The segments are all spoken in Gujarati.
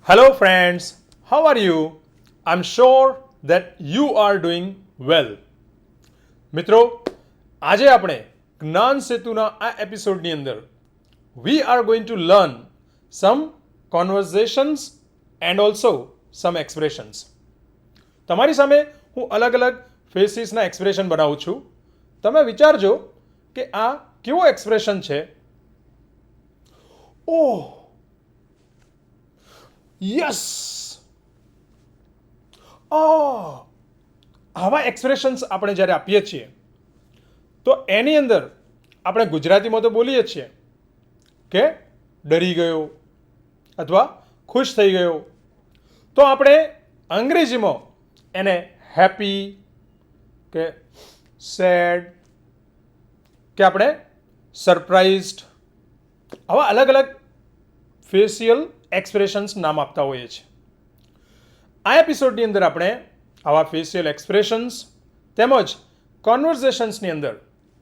Hello, friends. How are you? I'm sure that you are doing well. મિત્રો આજે આપણે જ્ઞાન સેતુના આ એપિસોડની અંદર we are going to learn some conversations and also some expressions. તમારી સામે હું અલગ અલગ ફેસીસના એક્સપ્રેશન બનાવું છું. તમે વિચારજો કે આ કેવો એક્સપ્રેશન છે. ઓહ, યસ, આવા એક્સપ્રેશન્સ આપણે જ્યારે આપીએ છીએ તો એની અંદર આપણે ગુજરાતીમાં તો બોલીએ છીએ કે ડરી ગયો અથવા ખુશ થઈ ગયો, તો આપણે અંગ્રેજીમાં એને હેપી કે સેડ કે આપણે સરપ્રાઇઝડ આવા અલગ અલગ ફેશિયલ એક્સપ્રેશન્સ નામ આપતા હોઈએ છીએ. આ એપિસોડની અંદર આપણે આવા ફેશિયલ એક્સપ્રેશન્સ તેમજ કોન્વર્ઝેશન્સની અંદર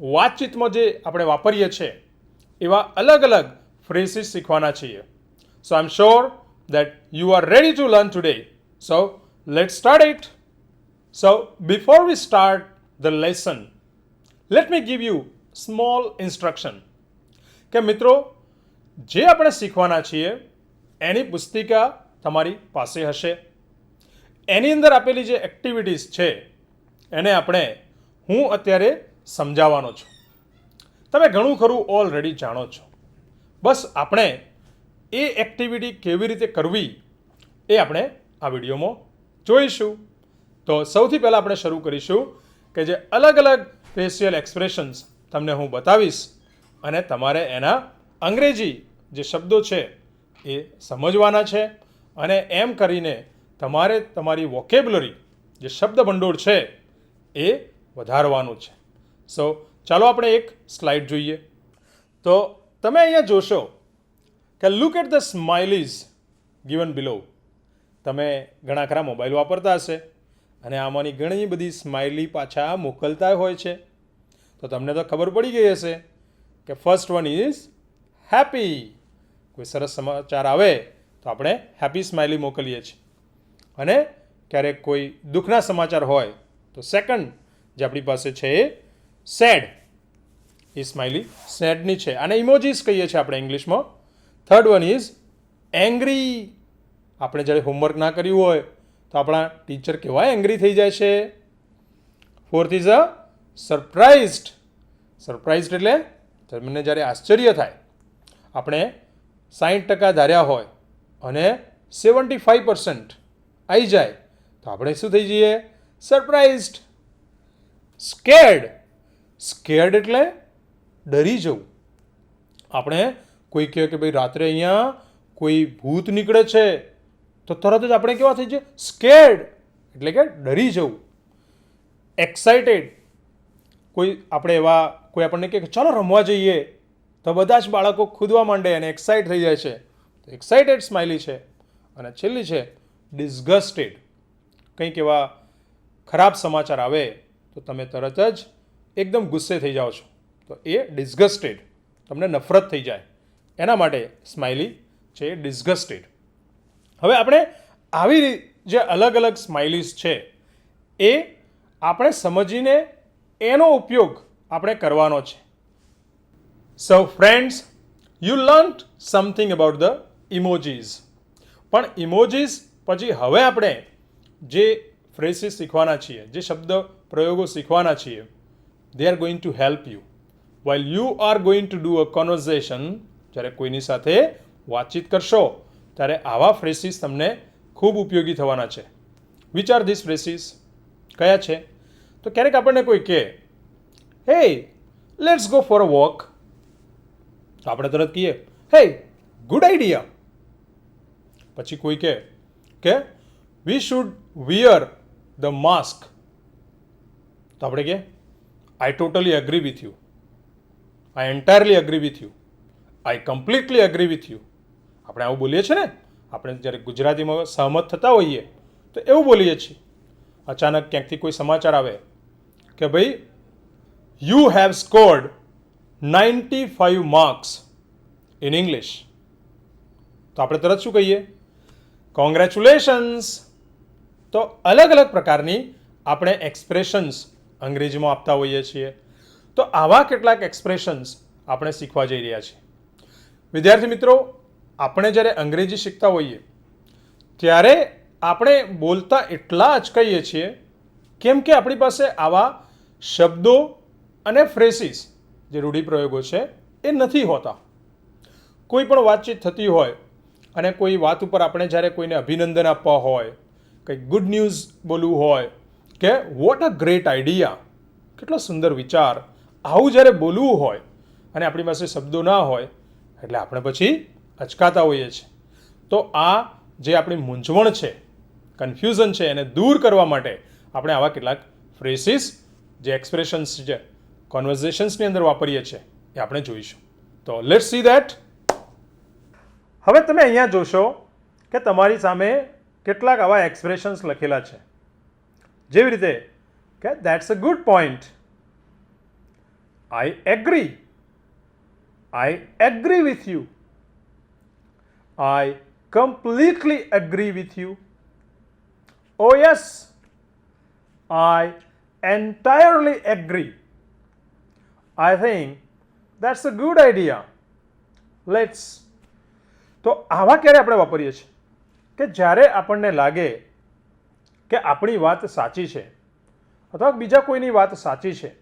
વાતચીતમાં જે આપણે વાપરીએ છીએ એવા અલગ અલગ ફ્રેસીસ શીખવાના છીએ. So I am sure that you are ready to learn today. So let's start it. So before we start the lesson, let me give you small instruction કે મિત્રો, જે આપણે શીખવાના છીએ એની પુસ્તિકા તમારી પાસે હશે. એની અંદર આપેલી જે એક્ટિવિટીઝ છે એને હું અત્યારે સમજાવવાનો છું. તમે ઘણું ખરું ઓલરેડી જાણો છો. બસ આપણે એ એક્ટિવિટી કેવી રીતે કરવી એ આપણે આ વિડીયોમાં જોઈશું. તો સૌથી પહેલાં આપણે શરૂ કરીશું કે જે અલગ અલગ ફેશિયલ એક્સપ્રેશન્સ તમને હું બતાવીશ અને તમારે એના અંગ્રેજી જે શબ્દો છે એ સમજવાના છે અને એમ કરીને તમારે તમારી વોકેબ્યુલરી જે શબ્દ ભંડોળ છે એ વધારવાનું છે. સો ચાલો આપણે એક સ્લાઇડ જોઈએ. તો તમે અહીંયા જોશો કે look at the smileys given below. તમે ઘણા ખરા મોબાઈલ વાપરતા હશે અને આમાંની ઘણી બધી સ્માઇલી પાછા મોકલતા હોય છે. તો તમને તો ખબર પડી ગઈ હશે કે ફર્સ્ટ વન ઇઝ હેપી. કોઈ સરસ સમાચાર આવે તો આપણે હેપી સ્માઇલી મોકલીએ છીએ, અને ક્યારેક કોઈ દુઃખના સમાચાર હોય તો સેકન્ડ જે આપણી પાસે છે એ સેડ. એ સ્માઇલી સેડની છે, અને ઇમોજીસ કહીએ છીએ આપણે ઇંગ્લિશમાં. Third one is angry. આપણે જ્યારે હોમવર્ક ના કર્યું હોય તો આપણા ટીચર કેવા એંગ્રી થઈ જાય છે. Fourth is a surprised. Surprised એટલે તમને જ્યારે આશ્ચર્ય થાય. આપણે 60% ધાર્યા હોય અને 75% આવી જાય તો આપણે શું થઈ જઈએ? સરપ્રાઇઝડ. સ્કેર્ડ. સ્કેર્ડ એટલે ડરી જવું. આપણે કોઈ કહે કે ભાઈ રાત્રે અહીંયા કોઈ ભૂત નીકળે છે તો તરત જ આપણે કેવા થઈ જઈએ? સ્કેર્ડ એટલે કે ડરી જવું. એક્સાઇટેડ. કોઈ આપણને કહે કે ચાલો રમવા જઈએ તો બધા જ બાળકો કૂદવા માંડે અને એક્સાઇટ થઈ જાય છે, તો એક્સાઇટેડ સ્માઇલી છે. અને છેલ્લી છે ડિસ્ગસ્ટેડ. કંઈક એવા ખરાબ સમાચાર આવે તો તમે તરત જ એકદમ ગુસ્સે થઈ જાઓ છો, તો એ ડિસ્ગસ્ટેડ, તમને નફરત થઈ જાય, એના માટે સ્માઇલી છે ડિસ્ગસ્ટેડ. હવે આપણે આવી જે અલગ અલગ સ્માઇલીઝ છે એ આપણે સમજીને એનો ઉપયોગ આપણે કરવાનો છે. So friends, you learned something about the emojis. પણ ઇમોજીસ પછી હવે આપણે જે ફ્રેસીસ શીખવાના છીએ, જે શબ્દ પ્રયોગો શીખવાના છીએ, they are going to help you while you are going to do a conversation. જ્યારે કોઈની સાથે વાતચીત કરશો ત્યારે આવા ફ્રેસીસ તમને ખૂબ ઉપયોગી થવાના છે. Which are this ફ્રેસીસ? કયા છે? તો ક્યારેક આપણને કોઈ કહે, હે let's go for a walk, તો આપણે તરત કહીએ, હે ગુડ આઈડિયા. પછી કોઈ કહે કે we should wear the mask, તો આપણે કહીએ I totally agree with you, I entirely agree with you, I completely agree with you. આપણે આવું બોલીએ છીએ ને. આપણે જ્યારે ગુજરાતીમાં સહમત થતા હોઈએ તો એવું બોલીએ છીએ. અચાનક ક્યાંકથી કોઈ સમાચાર આવે કે ભાઈ you have scored 95 marks in English, તો આપણે તરત શું કહીએ? કોંગ્રેચ્યુલેશન્સ. તો અલગ અલગ પ્રકારની આપણે એક્સપ્રેશન્સ અંગ્રેજીમાં આપતા હોઈએ છીએ. તો આવા કેટલાક એક્સપ્રેશન્સ આપણે શીખવા જઈ રહ્યા છીએ. વિદ્યાર્થી મિત્રો, આપણે જ્યારે અંગ્રેજી શીખતા હોઈએ ત્યારે આપણે બોલતા એટલા અચકાઈએ છીએ કેમ કે આપણી પાસે આવા શબ્દો અને ફ્રેસીસ જે રૂઢિપ્રયોગો છે એ નથી હોતા. કોઈ પણ વાતચીત થતી હોય અને કોઈ વાત ઉપર આપણે જ્યારે કોઈને અભિનંદન આપવા હોય, કંઈક ગુડ ન્યૂઝ બોલવું હોય કે વોટ અ ગ્રેટ આઈડિયા, કેટલો સુંદર વિચાર, આવું જ્યારે બોલવું હોય અને આપણી પાસે શબ્દો ના હોય એટલે આપણે પછી અચકાતા હોઈએ છીએ. તો આ જે આપણી મૂંઝવણ છે, કન્ફ્યુઝન છે, એને દૂર કરવા માટે આપણે આવા કેટલાક ફ્રેસીસ જે એક્સપ્રેશન્સ છે કોન્વર્ઝેશન્સની અંદર વાપરીએ છીએ એ આપણે જોઈશું. તો લેટ્સ સી ધેટ. હવે તમે અહીંયા જોશો કે તમારી સામે કેટલાક આવા એક્સપ્રેશન્સ લખેલા છે. જેવી રીતે કે that's a good point, I agree, I agree with you, I completely agree with you. Oh yes, I entirely agree. I think that's a good idea. Let's. તો આવા ક્યારે આપણે વાપરીએ છીએ કે જ્યારે આપણને લાગે કે આપણી વાત સાચી છે અથવા બીજા કોઈની વાત સાચી છે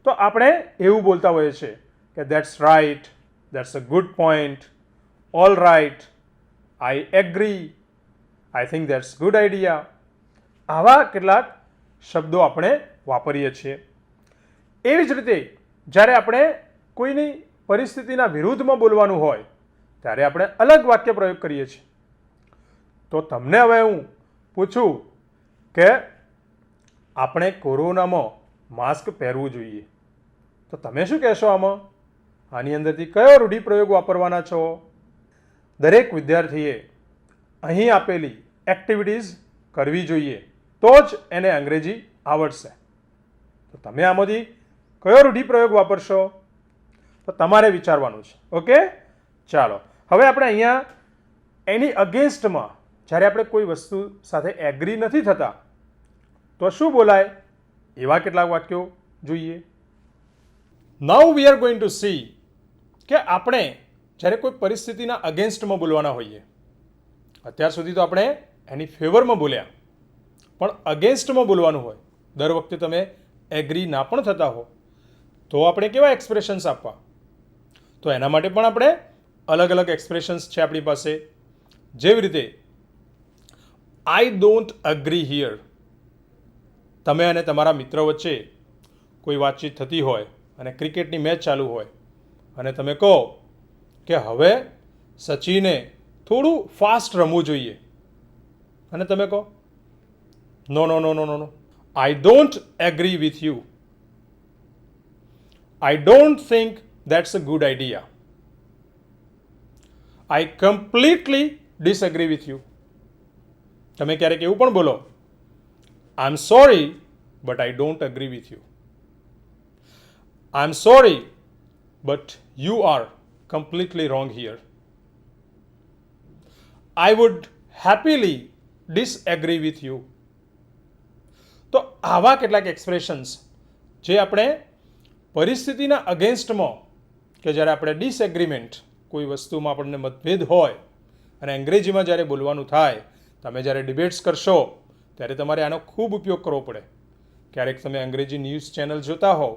તો આપણે એવું બોલતા હોઈએ છીએ કે that's right, that's a good point, all right, I agree, I think that's good idea. આવા કેટલાક શબ્દો આપણે વાપરીએ છીએ. એવી જ રીતે જ્યારે આપણે કોઈની પરિસ્થિતિના વિરુદ્ધમાં બોલવાનું હોય ત્યારે આપણે અલગ વાક્ય પ્રયોગ કરીએ છીએ. તો તમને હવે હું પૂછું કે આપણે કોરોનામાં માસ્ક પહેરવું જોઈએ તો તમે શું કહેશો આમાં? આની અંદરથી કયો રૂઢિપ્રયોગ વાપરવાના છો? દરેક વિદ્યાર્થીએ અહીં આપેલી એક્ટિવિટીઝ કરવી જોઈએ તો જ એને અંગ્રેજી આવડશે. તો તમે આમાંથી કયો રૂઢિપ્રયોગ વાપરશો તો તમારે વિચારવાનું છે. ઓકે, ચાલો હવે આપણે અહીંયા એની અગેન્સ્ટમાં જ્યારે આપણે કોઈ વસ્તુ સાથે એગ્રી નથી થતા તો શું બોલાય એવા કેટલાક વાક્યો જોઈએ. Now we are going to see કે આપણે જ્યારે કોઈ પરિસ્થિતિના અગેન્સ્ટમાં બોલવાના હોઈએ, અત્યાર સુધી તો આપણે એની ફેવરમાં બોલ્યા, પણ અગેન્સ્ટમાં બોલવાનું હોય, દર વખતે તમે એગ્રી ના પણ થતા હો તો આપણે કેવા એક્સપ્રેશન્સ આપવા? તો એના માટે પણ આપણે અલગ અલગ એક્સપ્રેશન્સ છે આપણી પાસે. જેવી રીતે આઈ ડોન્ટ અગ્રી હિયર. તમે અને તમારા મિત્ર વચ્ચે કોઈ વાતચીત થતી હોય અને ક્રિકેટની મેચ ચાલુ હોય અને તમે કહો કે હવે સચિને થોડું ફાસ્ટ રમવું જોઈએ અને તમે કહો no no no no no no, I don't agree with you, I don't think that's a good idea, I completely disagree with you. તમે ક્યારેક એવું પણ બોલો I am sorry but I don't agree with you, I am sorry but you are completely wrong here. I would happily disagree with you. તો આવા કેટલાક એક્સપ્રેશન્સ જે આપણે પરિસ્થિતિના અગેન્સ્ટમાં કે જ્યારે આપણે ડિસએગ્રીમેન્ટ કોઈ વસ્તુમાં આપણને મતભેદ હોય અને અંગ્રેજીમાં જ્યારે બોલવાનું થાય, તમે જ્યારે ડિબેટ્સ કરશો ત્યારે તમારે આનો ખૂબ ઉપયોગ કરવો પડે. ક્યારેક તમે અંગ્રેજી ન્યૂઝ ચેનલ જોતા હોવ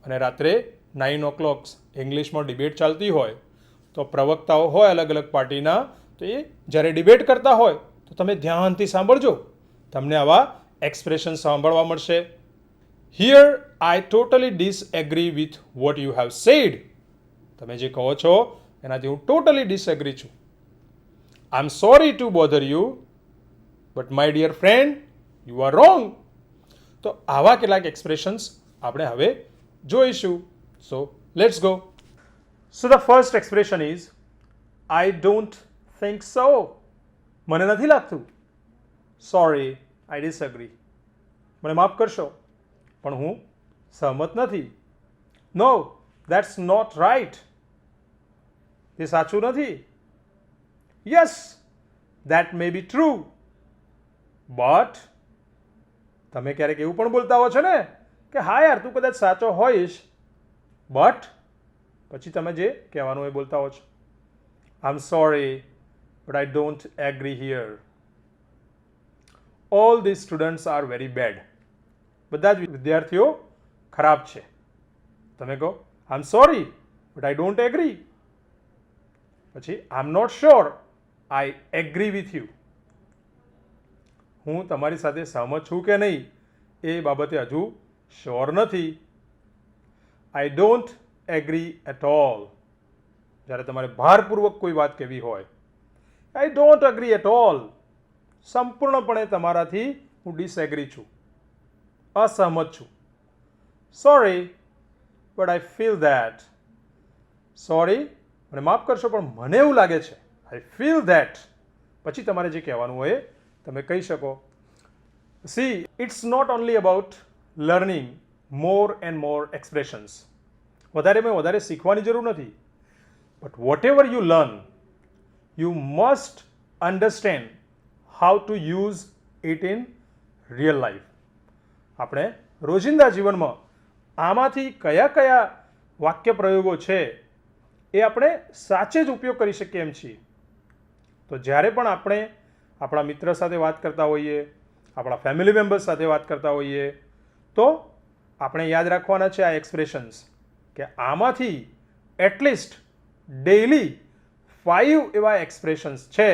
અને રાત્રે 9 o'clock ઇંગ્લિશમાં ડિબેટ ચાલતી હોય તો પ્રવક્તાઓ હોય અલગ અલગ પાર્ટીના, તો એ જ્યારે ડિબેટ કરતા હોય તો તમે ધ્યાનથી સાંભળજો, તમને આવા એક્સપ્રેશન સાંભળવા મળશે. Here I totally disagree with what you have said. તમે જે કહો છો એનાથી હું ટોટલી ડિસએગ્રી છું. I am sorry to bother you but my dear friend you are wrong. તો આવા કેટલાક એક્સપ્રેશન્સ આપણે હવે જોઈશું. So let's go. So the first expression is I don't think so. મને નથી લાગતું. Sorry, I disagree. મને માફ કરશો પણ હું સહમત નથી. No, that's not right. એ સાચું નથી. Yes, that may be true. But તમે ક્યારેક એવું પણ બોલતા હો છો ને કે હા યાર તું કદાચ સાચો હોઈશ, બટ પછી તમે જે કહેવાનું એ બોલતા હો છો. I'm sorry, but I don't agree here. All these students are very bad. બધા જ વિદ્યાર્થીઓ ખરાબ છે. તમે કહો I'm sorry, but I don't agree. પછી I'm not sure, I agree with you. હું તમારી સાથે સહમત છું કે નહીં એ બાબતે હજુ શ્યોર નથી. I don't agree at all. જ્યારે તમારે ભારપૂર્વક કોઈ વાત કહેવી હોય, I don't agree at all. સંપૂર્ણપણે તમારાથી હું ડિસએગ્રી છું, અસહમત છું. Sorry, but I feel that. Sorry, મને માફ કરશો પણ મને એવું લાગે છે. I feel that. પછી તમારે જે કહેવાનું હોય તમે કહી શકો. See, it's not only about learning more and more expressions. વધારેમાં વધારે શીખવાની જરૂર નથી. But whatever you learn, you must understand how to use it in real life. આપણે રોજિંદા જીવનમાં આમાંથી કયા કયા વાક્ય પ્રયોગો છે એ આપણે સાચે જ ઉપયોગ કરી શકીએ એમ છીએ. તો જ્યારે પણ આપણે આપણા મિત્ર સાથે વાત કરતા હોઈએ, આપણા ફેમિલી મેમ્બર્સ સાથે વાત કરતા હોઈએ, તો આપણે યાદ રાખવાના છે આ એક્સપ્રેશન્સ કે આમાંથી એટલીસ્ટ ડેઇલી 5 એવા એક્સપ્રેશન્સ છે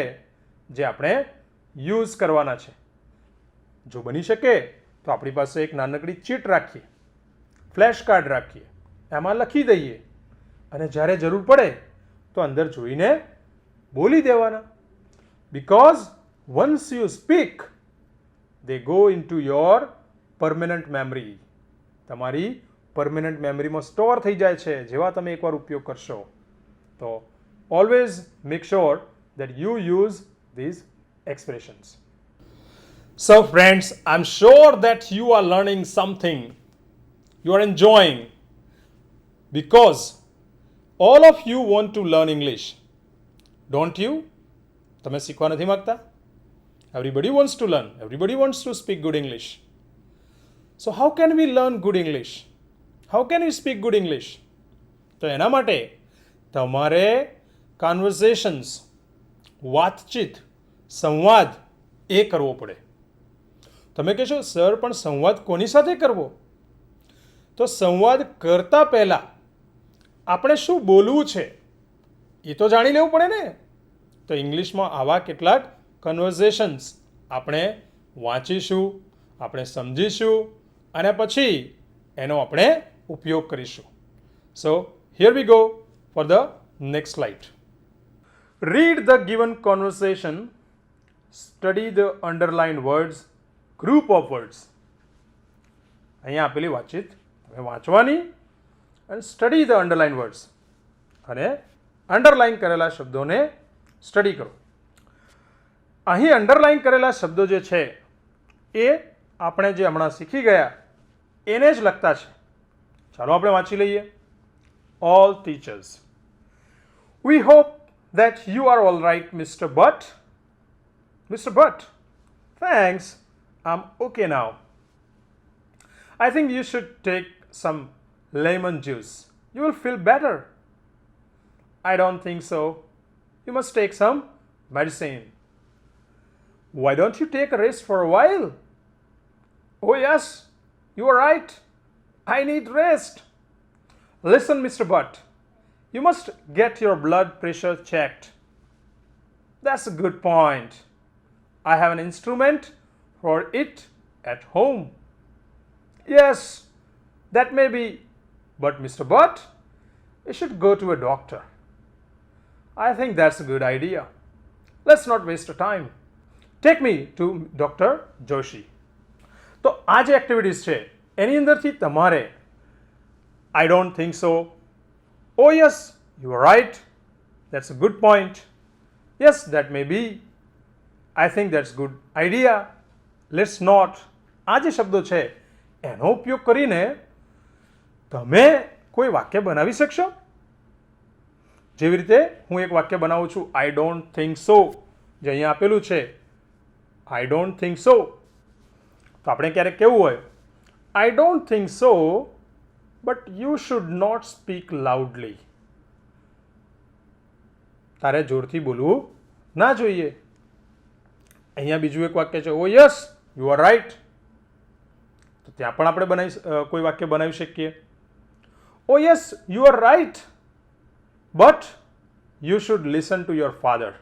જે આપણે યુઝ કરવાના છે. જો બની શકે તો આપણી પાસે એક નાનકડી ચીટ રાખીએ, ફ્લેશ કાર્ડ રાખીએ, એમાં લખી દઈએ અને જ્યારે જરૂર પડે તો અંદર જોઈને બોલી દેવાના. Because once you speak, they go into your permanent memory. તમારી પરમેનન્ટ મેમરીમાં સ્ટોર થઈ જાય છે જેવા તમે એકવાર ઉપયોગ કરશો. તો always make sure that you use these expressions. So friends, I'm sure that you are learning something. You are enjoying because all of you want to learn English. Don't you? તમે શીખવા નથી માગતા? Everybody wants to learn. Everybody wants to speak good English. So how can we learn good English? How can we speak good English? તો એના માટે તમારે કન્વર્સેશન્સ, વાતચીત, સંવાદ એ કરવો પડે. તમે કહેશો સર પણ સંવાદ કોની સાથે કરવો? તો સંવાદ કરતા પહેલાં આપણે શું બોલવું છે એ તો જાણી લેવું પડે ને. તો ઇંગ્લિશમાં આવા કેટલાક કન્વર્સેશન્સ આપણે વાંચીશું, આપણે સમજીશું અને પછી એનો આપણે ઉપયોગ કરીશું. સો here we go for the next slide. Read the given conversation, study the underline words, group of words. અહીંયા આપેલી વાતચીત તમે વાંચવાની અને સ્ટડી ધ અંડરલાઇન વર્ડ્સ અને અંડરલાઇન કરેલા શબ્દોને સ્ટડી કરો. અહીં અંડરલાઇન કરેલા શબ્દો જે છે એ આપણે જે હમણાં શીખી ગયા એને જ લગતા છે. ચાલો આપણે વાંચી લઈએ. All teachers. We hope that you are all right, Mr. Butt. Mr. Butt, thanks. I'm okay now. I think you should take some lemon juice. You will feel better. I don't think so. You must take some medicine. Why don't you take a rest for a while? Oh yes, you are right. I need rest. Listen, Mr. Butt, you must get your blood pressure checked. That's a good point. I have an instrument for it at home. Yes, that may be, but Mr. Butt, you should go to a doctor. I think that's a good idea. Let's not waste time. Take me to Dr. Joshi. તો આ જે એક્ટિવિટીઝ છે એની અંદરથી તમારે I don't think so. Oh yes, you are right. That's a good point. Yes, that may be. I think that's good idea. Let's not. આ જે શબ્દો છે એનો ઉપયોગ કરીને તમે કોઈ વાક્ય બનાવી શકશો. જેવી રીતે હું એક વાક્ય બનાવું છું I don't think so. જે અહીંયા આપેલું છે આઈ ડોન્ટ થિંક સો, તો આપણે ક્યારેક કેવું હોય, I don't think so but you should not speak loudly. તારે જોરથી બોલવું ના જોઈએ. અહીંયા બીજું એક વાક્ય છે, ઓ યસ યુ આર રાઈટ, તો ત્યાં પણ આપણે કોઈ વાક્ય બનાવી શકીએ. ઓ yes you are right but you should listen to your father.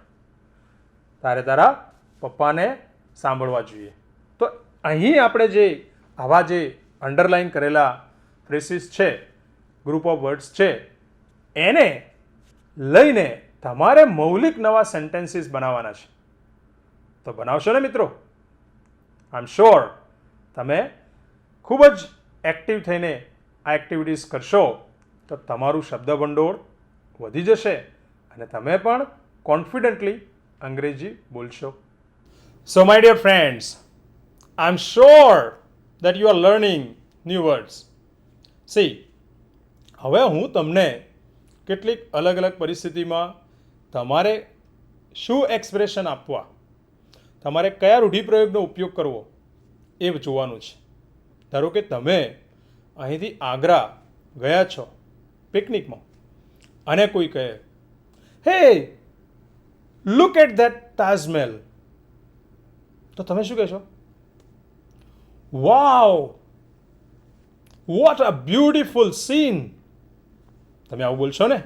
તારે તારા પપ્પાને સાંભળવા જોઈએ. તો અહીં આપણે જે આવા જે અંડરલાઇન કરેલા ફ્રેસીસ છે, ગ્રુપ ઓફ વર્ડ્સ છે, એને લઈને તમારે મૌલિક નવા સેન્ટેન્સીસ બનાવવાના છે. તો બનાવશો ને મિત્રો? આઈ એમ શ્યોર તમે ખૂબ જ એક્ટિવ થઈને આ એક્ટિવિટીઝ કરશો તો તમારું શબ્દભંડોળ વધી જશે અને તમે પણ કોન્ફિડન્ટલી અંગ્રેજી બોલશો. So my dear friends, I am sure that you are learning new words. See, હવે હું તમને કેટલીક અલગ અલગ પરિસ્થિતિમાં તમારે શું એક્સપ્રેશન આપવા, તમારે કયા રૂઢિપ્રયોગનો ઉપયોગ કરવો એ જોવાનું છે. ધારો કે તમે અહીંથી આગ્રા ગયા છો પિકનિકમાં અને કોઈ કહે, હે લુક એટ ધેટ તાજમહેલ, તો તમે શું કહેશો? વાવ, વોટ અ બ્યુટીફુલ સીન. તમે આવું બોલશો ને?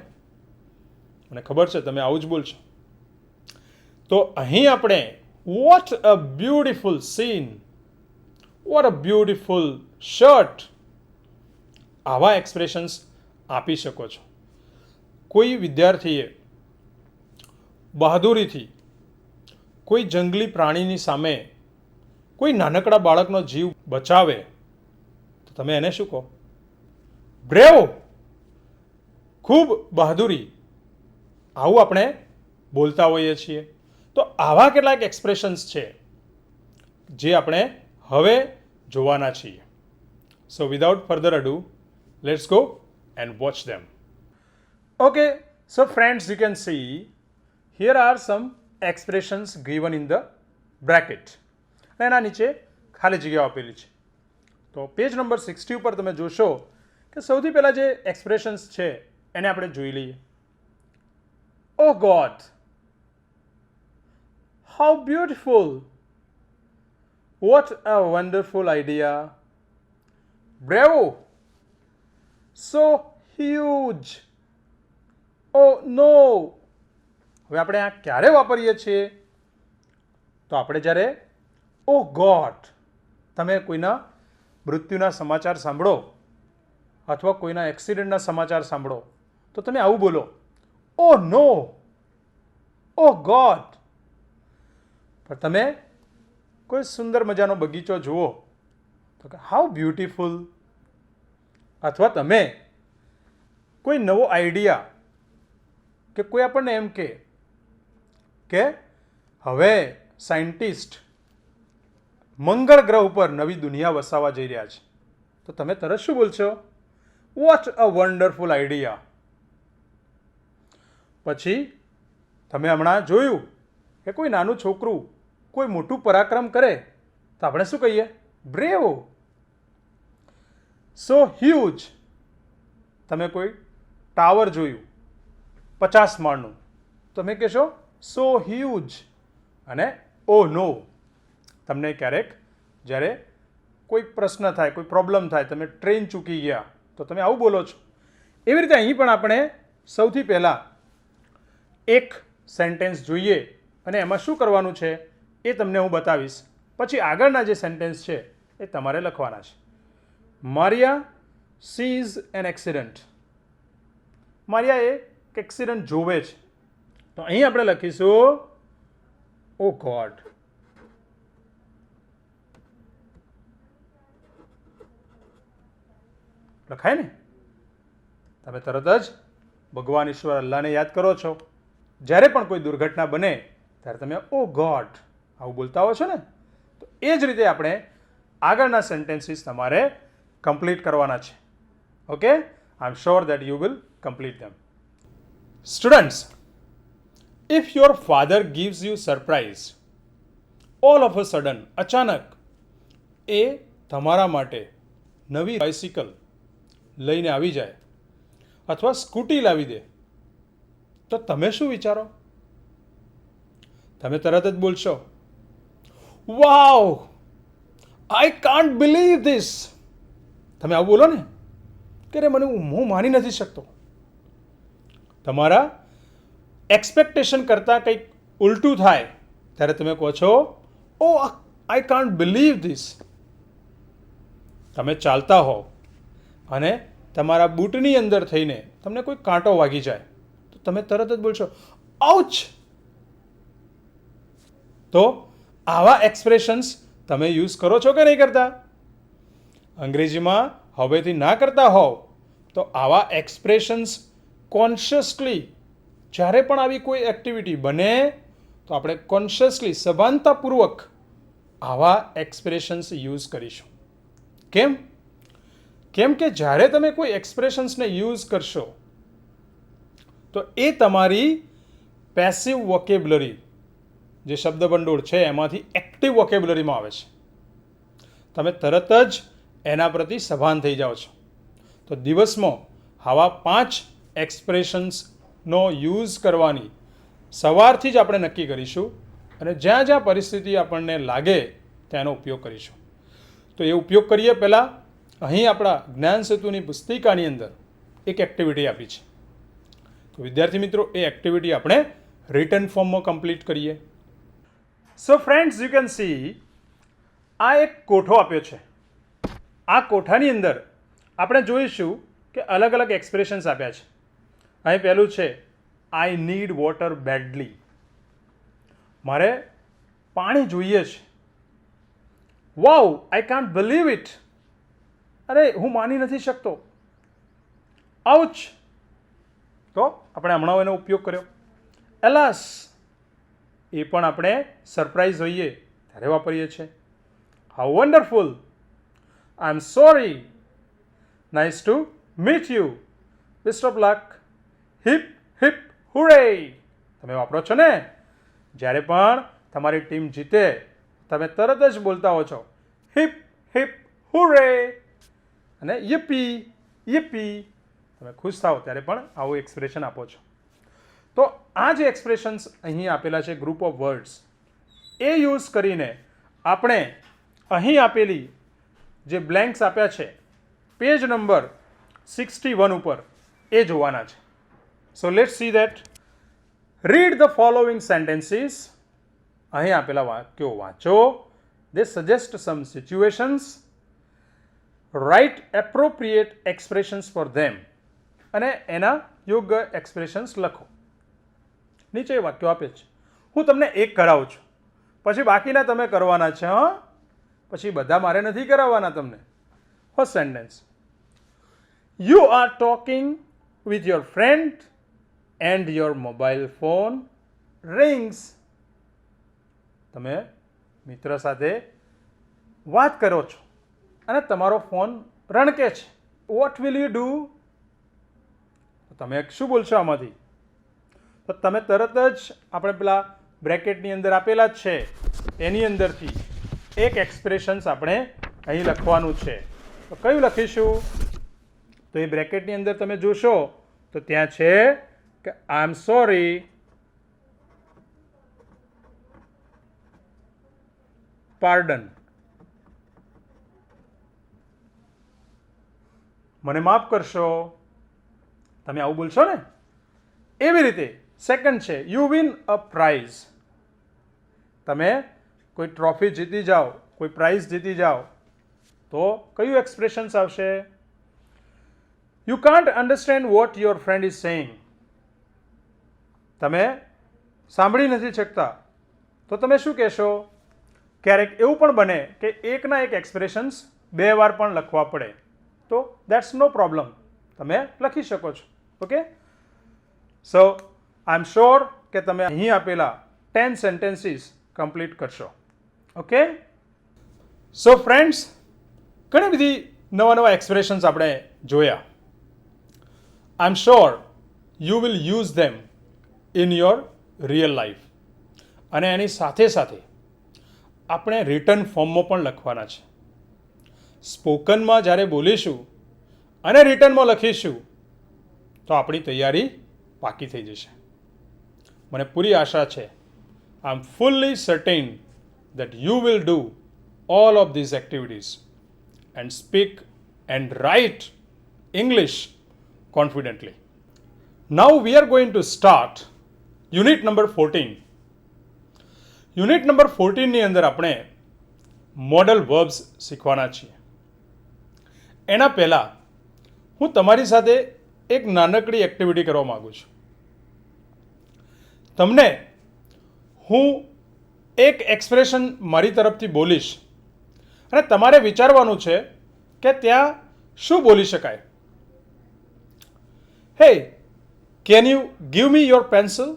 મને ખબર છે તમે આવું જ બોલશો. તો અહીં આપણે what a beautiful scene, what a beautiful shirt, આવા એક્સપ્રેશન્સ આપી શકો છો. કોઈ વિદ્યાર્થીએ બહાદુરીથી કોઈ જંગલી પ્રાણીની સામે કોઈ નાનકડા બાળકનો જીવ બચાવે તો તમે એને શું કહો? બ્રેવ, ખૂબ બહાદુરી. આવું આપણે બોલતા હોઈએ છીએ. તો આવા કેટલાક એક્સપ્રેશન્સ છે જે આપણે હવે જોવાના છીએ. So without further ado, let's go and watch them. Okay, so friends, you can see here are some expressions given in the bracket. એના નીચે ખાલી જગ્યાઓ આપેલી છે. તો પેજ નંબર 60 ઉપર તમે જોશો કે સૌથી પહેલાં જે એક્સપ્રેશન્સ છે એને આપણે જોઈ લઈએ. ઓ God, how beautiful, what a wonderful idea, bravo, so huge, oh no. હવે આપણે આ ક્યારે વાપરીએ છીએ? તો આપણે જ્યારે ઓ ગોડ, તમે કોઈના મૃત્યુના સમાચાર સાંભળો અથવા કોઈના એક્સિડન્ટના સમાચાર સાંભળો તો તમે આવું બોલો, ઓ નો, ઓ ગોડ. પણ તમે કોઈ સુંદર મજાનો બગીચો જુઓ તો કે હાઉ બ્યુટીફુલ. અથવા તમે કોઈ નવો આઈડિયા કે કોઈ આપણને એમ કે હવે સાયન્ટિસ્ટ મંગળ ગ્રહ ઉપર નવી દુનિયા વસાવવા જઈ રહ્યા છે તો તમે તરત શું બોલશો? What a wonderful idea. પછી તમે હમણાં જોયું કે કોઈ નાનું છોકરું કોઈ મોટું પરાક્રમ કરે તો આપણે શું કહીએ? બ્રેવ. સો હ્યુજ. તમે કોઈ ટાવર જોયું 50 માળનું, તમે કહેશો સો હ્યુજ. અને ઓ નો, તમને ક્યારેક જ્યારે કોઈ પ્રશ્ન થાય, કોઈ પ્રોબ્લેમ થાય, તમે ટ્રેન ચૂકી ગયા તો તમે આવું બોલો છો. એવી રીતે અહીં પણ આપણે સૌથી પહેલાં એક સેન્ટેન્સ જોઈએ અને એમાં શું કરવાનું છે એ તમને હું બતાવીશ. પછી આગળના જે સેન્ટેન્સ છે એ તમારે લખવાના છે. Maria sees an accident. Maria એક એક્સિડન્ટ જોવે છે તો અહીં આપણે લખીશું ઓ ગોડ. લખાય ને? તમે તરત જ ભગવાન ઈશ્વર અલ્લાહને યાદ કરો છો. જ્યારે પણ કોઈ દુર્ઘટના બને ત્યારે તમે ઓ ગોડ આવું બોલતા હો છો ને? તો એ જ રીતે આપણે આગળના સેન્ટેન્સીસ તમારે કમ્પ્લીટ કરવાના છે. Okay, I am sure that you will complete them. Students, if your father gives you surprise, all of a sudden, અચાનક એ તમારા માટે નવી બાઇસિકલ લઈને આવી જાય અથવા સ્કૂટી લાવી દે, તો તમે શું વિચારો? તમે તરત જ બોલશો, વાવ, આઈ કાન્ટ બિલીવ ધીસ. તમે આવું બોલો ને કે રે, હું માની નથી શકતો. તમારા એક્સપેક્ટેશન કરતાં કંઈક ઉલટું થાય ત્યારે તમે કહો છો, ઓ આઈ કાન્ટ બિલીવ ધીસ. તમે ચાલતા હો અને તમારા બૂટની અંદર થઈને તમને કોઈ કાંટો વાગી જાય તો તમે તરત જ બોલશો, આઉચ. તો આવા એક્સપ્રેશન્સ તમે યુઝ કરો છો કે નહીં કરતા? અંગ્રેજીમાં હવેથી ના કરતા હોવ તો આવા એક્સપ્રેશન્સ કોન્શિયસલી જ્યારે પણ આવી કોઈ એક્ટિવિટી બને તો આપણે કોન્શિયસલી સભાનતાપૂર્વક આવા એક્સપ્રેશન્સ યુઝ કરીશું. કેમ કે જ્યારે તમે કોઈ એક્સપ્રેશન્સને યુઝ કરશો તો એ તમારી પેસિવ વોકેબ્યુલરી જે શબ્દભંડોળ છે એમાંથી એક્ટિવ વોકેબ્યુલરીમાં આવે છે. તમે તરત જ એના પ્રતિ સભાન થઈ જાઓ છો. તો દિવસમાં આવા 5 એક્સપ્રેશન્સનો યુઝ કરવાની સવારથી જ આપણે નક્કી કરીશું અને જ્યાં જ્યાં પરિસ્થિતિ આપણને લાગે તેનો ઉપયોગ કરીશું. તો એ ઉપયોગ કરીએ પહેલાં અહીં આપણા જ્ઞાન સેતુની પુસ્તિકાની અંદર એક એક્ટિવિટી આપી છે. તો વિદ્યાર્થી મિત્રો, એ એક્ટિવિટી આપણે રિટન ફોર્મમાં કમ્પ્લીટ કરીએ. સો ફ્રેન્ડ્સ, યુ કેન સી આ એક કોઠો આપ્યો છે. આ કોઠાની અંદર આપણે જોઈશું કે અલગ અલગ એક્સપ્રેશન્સ આપ્યા છે. અહીં પહેલું છે, આઈ નીડ વોટર બેડલી. મારે પાણી જોઈએ છે. વાવ, આઈ કાન્ટ બિલીવ ઇટ. અરે, હું માની નથી શકતો. આઉચ. તો આપણે હમણાં એનો ઉપયોગ કર્યો. એલાસ, એ પણ આપણે સરપ્રાઈઝ હોઈએ ત્યારે વાપરીએ છીએ. How wonderful, I am sorry, nice to meet you, best of luck, hip hip hurray. તમે વાપરો છો ને? જ્યારે પણ તમારી ટીમ જીતે તમે તરત જ બોલતા હો છો, હિપ હિપ હુરે અને યપી યપી. તમે ખુશ થાઓ ત્યારે પણ આવું એક્સપ્રેશન આપો છો. તો આ જે એક્સપ્રેશન્સ અહીં આપેલા છે, group of words, A use કરીને આપણે અહીં આપેલી જે બ્લેન્ક્સ આપ્યા છે પેજ નંબર 61 ઉપર એ જોવાના છે. So let's see that. Read the following sentences. અહીં આપેલા વાક્યો વાંચો. They suggest some situations. Write appropriate expressions for them. અને એના યોગ્ય એક્સપ્રેશન્સ લખો. નીચે વાક્યો આપે છે. હું તમને એક કરાવું છું, પછી બાકીના તમે કરવાના છે. પછી બધા મારે નથી કરાવવાના તમને. First sentence, you are talking with your friend and your mobile phone rings. તમે મિત્ર સાથે વાત કરો છો અને તમારો ફોન રણકે છે. What will you do? તમે શું બોલશો આમાંથી? તો તમે તરત જ આપણે પેલા બ્રેકેટની અંદર આપેલા જ છે એની અંદરથી એક એક્સપ્રેશન્સ આપણે અહીં લખવાનું છે. તો કયું લખીશું? તો એ બ્રેકેટની અંદર તમે જોશો તો ત્યાં છે કે આઈ એમ સોરી, પાર્ડન. મને માફ કરશો. તમે આવું બોલશો ને? એવી રીતે સેકન્ડ છે, યુ વિન અ પ્રાઇઝ. તમે કોઈ ટ્રોફી જીતી જાઓ, કોઈ પ્રાઇઝ જીતી જાઓ તો કયું એક્સપ્રેશન્સ આવશે? You can't understand what your friend is saying. તમે સાંભળી નથી શકતા તો તમે શું કહેશો? ક્યારેક એવું પણ બને કે એકના એક એક્સપ્રેશન્સ 2 વાર પણ લખવા પડે, તો દેટ્સ નો પ્રોબ્લેમ, તમે લખી શકો છો. Okay. So I am sure કે તમે અહીં આપેલા 10 સેન્ટેન્સીસ કમ્પ્લીટ કરશો. ઓકે. સો ફ્રેન્ડ્સ, ઘણી બધી નવા એક્સપ્રેશન્સ આપણે જોયા. I am sure you will use them in your real life. અને એની સાથે સાથે આપણે રિટન ફોર્મમાં પણ લખવાના છે. સ્પોકનમાં જ્યારે બોલીશું અને રિટનમાં લખીશું તો આપણી તૈયારી પાકી થઈ જશે. મને પૂરી આશા છે, I am fully certain that you will do all of these activities and speak and write English confidently. Now we are going to start unit number 14. Unit number 14 ની અંદર આપણે મોડલ વર્બ્સ શીખવાના છીએ. એના પહેલાં હું તમારી સાથે એક નાનકડી એક્ટિવિટી કરવા માગું છું. તમને હું એક એક્સપ્રેશન મારી તરફથી બોલીશ અને તમારે વિચારવાનું છે કે ત્યાં શું બોલી શકાય. Hey, can you give me your pencil?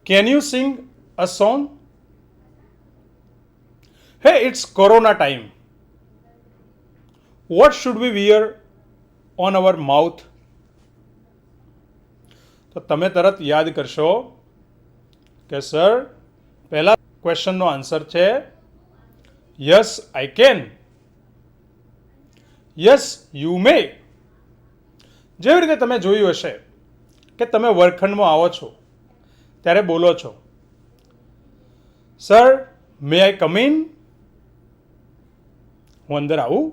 Can you sing a song? Hey, it's corona time. What should we wear on our mouth? તો તમે તરત યાદ કરશો કે સર, પહેલા ક્વેશ્ચનનો આન્સર છે yes I can, yes you may. જેવી રીતે તમે જોયું હશે કે તમે વર્ગખંડમાં આવો છો ત્યારે બોલો છો, sir May I come in? હું અંદર આવું?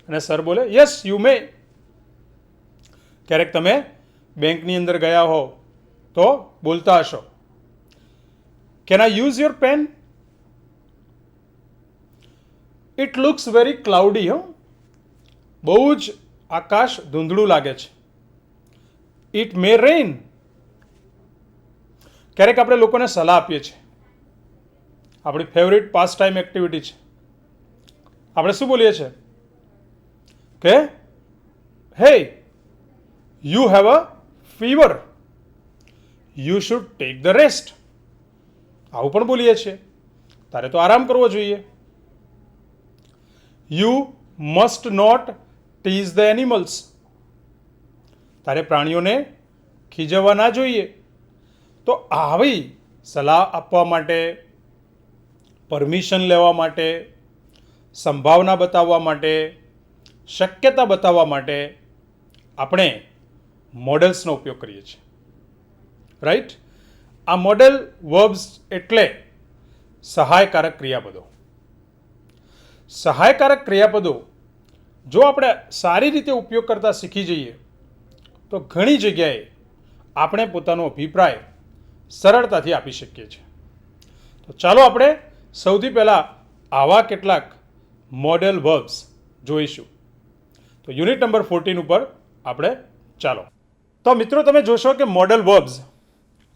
અને સર બોલે યસ યુ મે. ક્યારેક તમે બેંકની અંદર ગયા હો તો બોલતા હશો, can I use your pen? It looks very cloudy. બહુ જ આકાશ ધૂંધળું લાગે છે. It may rain. ક્યારેક આપણે લોકોને સલાહ આપીએ છીએ, આપણી ફેવરિટ પાસ ટાઈમ એક્ટિવિટી છે. આપણે શું બોલીએ છીએ કે hey, you have a fever, you should take the rest. આવું પણ બોલીએ છીએ, તારે તો આરામ કરવો જોઈએ. You must not tease the animals. તારે પ્રાણીઓને ખીજવવા ના જોઈએ. તો આવી સલાહ આપવા માટે, પરમિશન લેવા માટે, સંભાવના બતાવવા માટે, શક્યતા બતાવવા માટે આપણે મોડેલ્સનો ઉપયોગ કરીએ છીએ. રાઈટ? આ મોડેલ વર્બ્સ એટલે સહાયકારક ક્રિયાપદો. સહાયકારક ક્રિયાપદો જો આપણે સારી રીતે ઉપયોગ કરતા શીખી જઈએ તો ઘણી જગ્યાએ આપણે પોતાનો અભિપ્રાય સરળતાથી આપી શકીએ છીએ. તો ચાલો આપણે સૌથી પહેલાં આવા કેટલાક મોડેલ વર્બ્સ જોઈશું. તો યુનિટ નંબર 14 ઉપર આપણે ચાલો. તો મિત્રો, તમે જોશો કે મોડેલ વર્બ્સ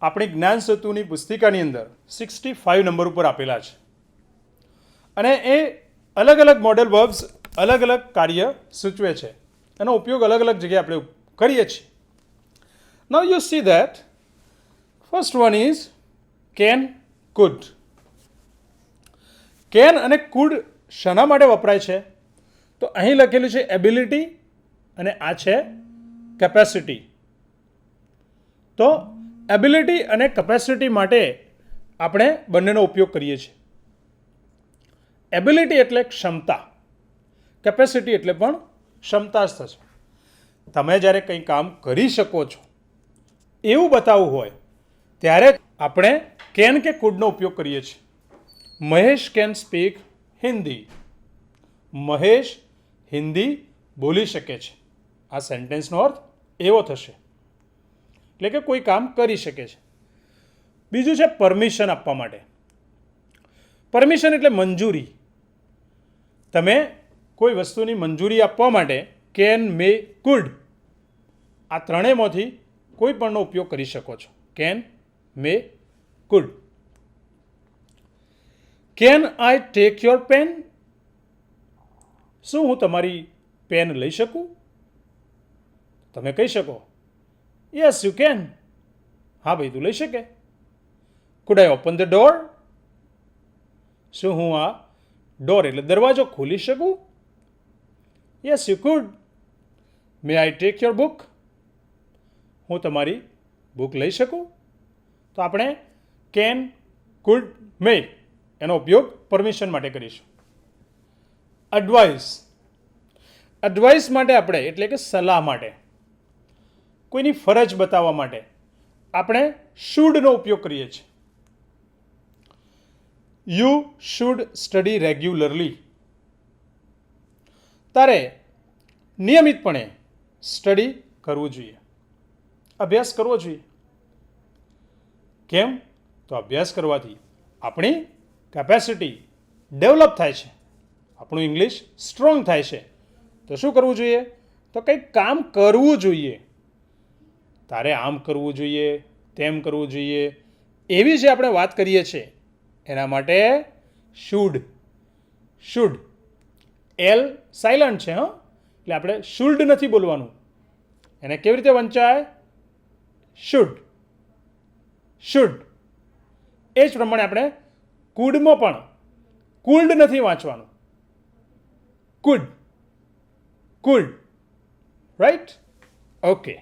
આપણી જ્ઞાન સેતુની પુસ્તિકાની અંદર 65 નંબર ઉપર આપેલા છે. અને એ અલગ અલગ મોડેલ વર્બ્સ અલગ અલગ કાર્ય સૂચવે છે. એનો ઉપયોગ અલગ અલગ જગ્યાએ આપણે કરીએ છીએ. Now you see that first one is can, could. Can અને કુડ શાના માટે વપરાય છે? તો અહીં લખેલું છે એબિલિટી અને આ છે કેપેસિટી. તો એબિલિટી અને કેપેસિટી માટે આપણે બંનેનો ઉપયોગ કરીએ છીએ. એબિલિટી એટલે ક્ષમતા, કેપેસિટી એટલે પણ ક્ષમતા જ થશે. તમે જ્યારે કંઈ કામ કરી શકો છો એવું બતાવવું હોય ત્યારે આપણે કેન કે કુડનો ઉપયોગ કરીએ છીએ. Mahesh can speak Hindi. મહેશ હિન્દી બોલી શકે છે. આ સેન્ટેન્સનો અર્થ એવો થશે, એટલે કે કોઈ કામ કરી શકે છે. બીજું છે પરમિશન આપવા માટે. પરમિશન એટલે મંજૂરી. તમે કોઈ વસ્તુની મંજૂરી આપવા માટે કેન, મે, કુડ આ ત્રણેયમાંથી કોઈ પણનો ઉપયોગ કરી શકો છો. Can, may, could. Can I take your pen? શું હું તમારી પેન લઈ શકું? તમે કહી શકો યસ યુ કેન. હા ભાઈ, તું લઈ શકે. Food I open the door? શું હું આ ડોર એટલે દરવાજો ખોલી શકું? Yes you could. May I take your book? હું તમારી બુક લઈ શકું? તો આપણે કેન, કુડ, મે એનો ઉપયોગ પરમિશન માટે કરીશું. એડવાઇસ, એડવાઇસ માટે આપણે એટલે કે સલાહ માટે, કોઈની ફરજ બતાવવા માટે આપણે શુડનો ઉપયોગ કરીએ છીએ. You should study regularly. તારે નિયમિતપણે સ્ટડી કરવું જોઈએ, અભ્યાસ કરવો જોઈએ. કેમ? તો અભ્યાસ કરવાથી આપણી કેપેસિટી ડેવલપ થાય છે, આપણું ઇંગ્લિશ સ્ટ્રોંગ થાય છે. તો શું કરવું જોઈએ? તો કંઈક કામ કરવું જોઈએ. તારે આમ કરવું જોઈએ, તેમ કરવું જોઈએ, એવી જે આપણે વાત કરીએ છીએ એના માટે શુડ, શુડ એલ સાયલન્ટ છે, એટલે આપણે શુલ્ડ નથી બોલવાનું. એને કેવી રીતે વંચાય? Should, should. એ જ પ્રમાણે આપણે કુડમાં પણ કુલ્ડ નથી વાંચવાનું, food, food. Right? Okay.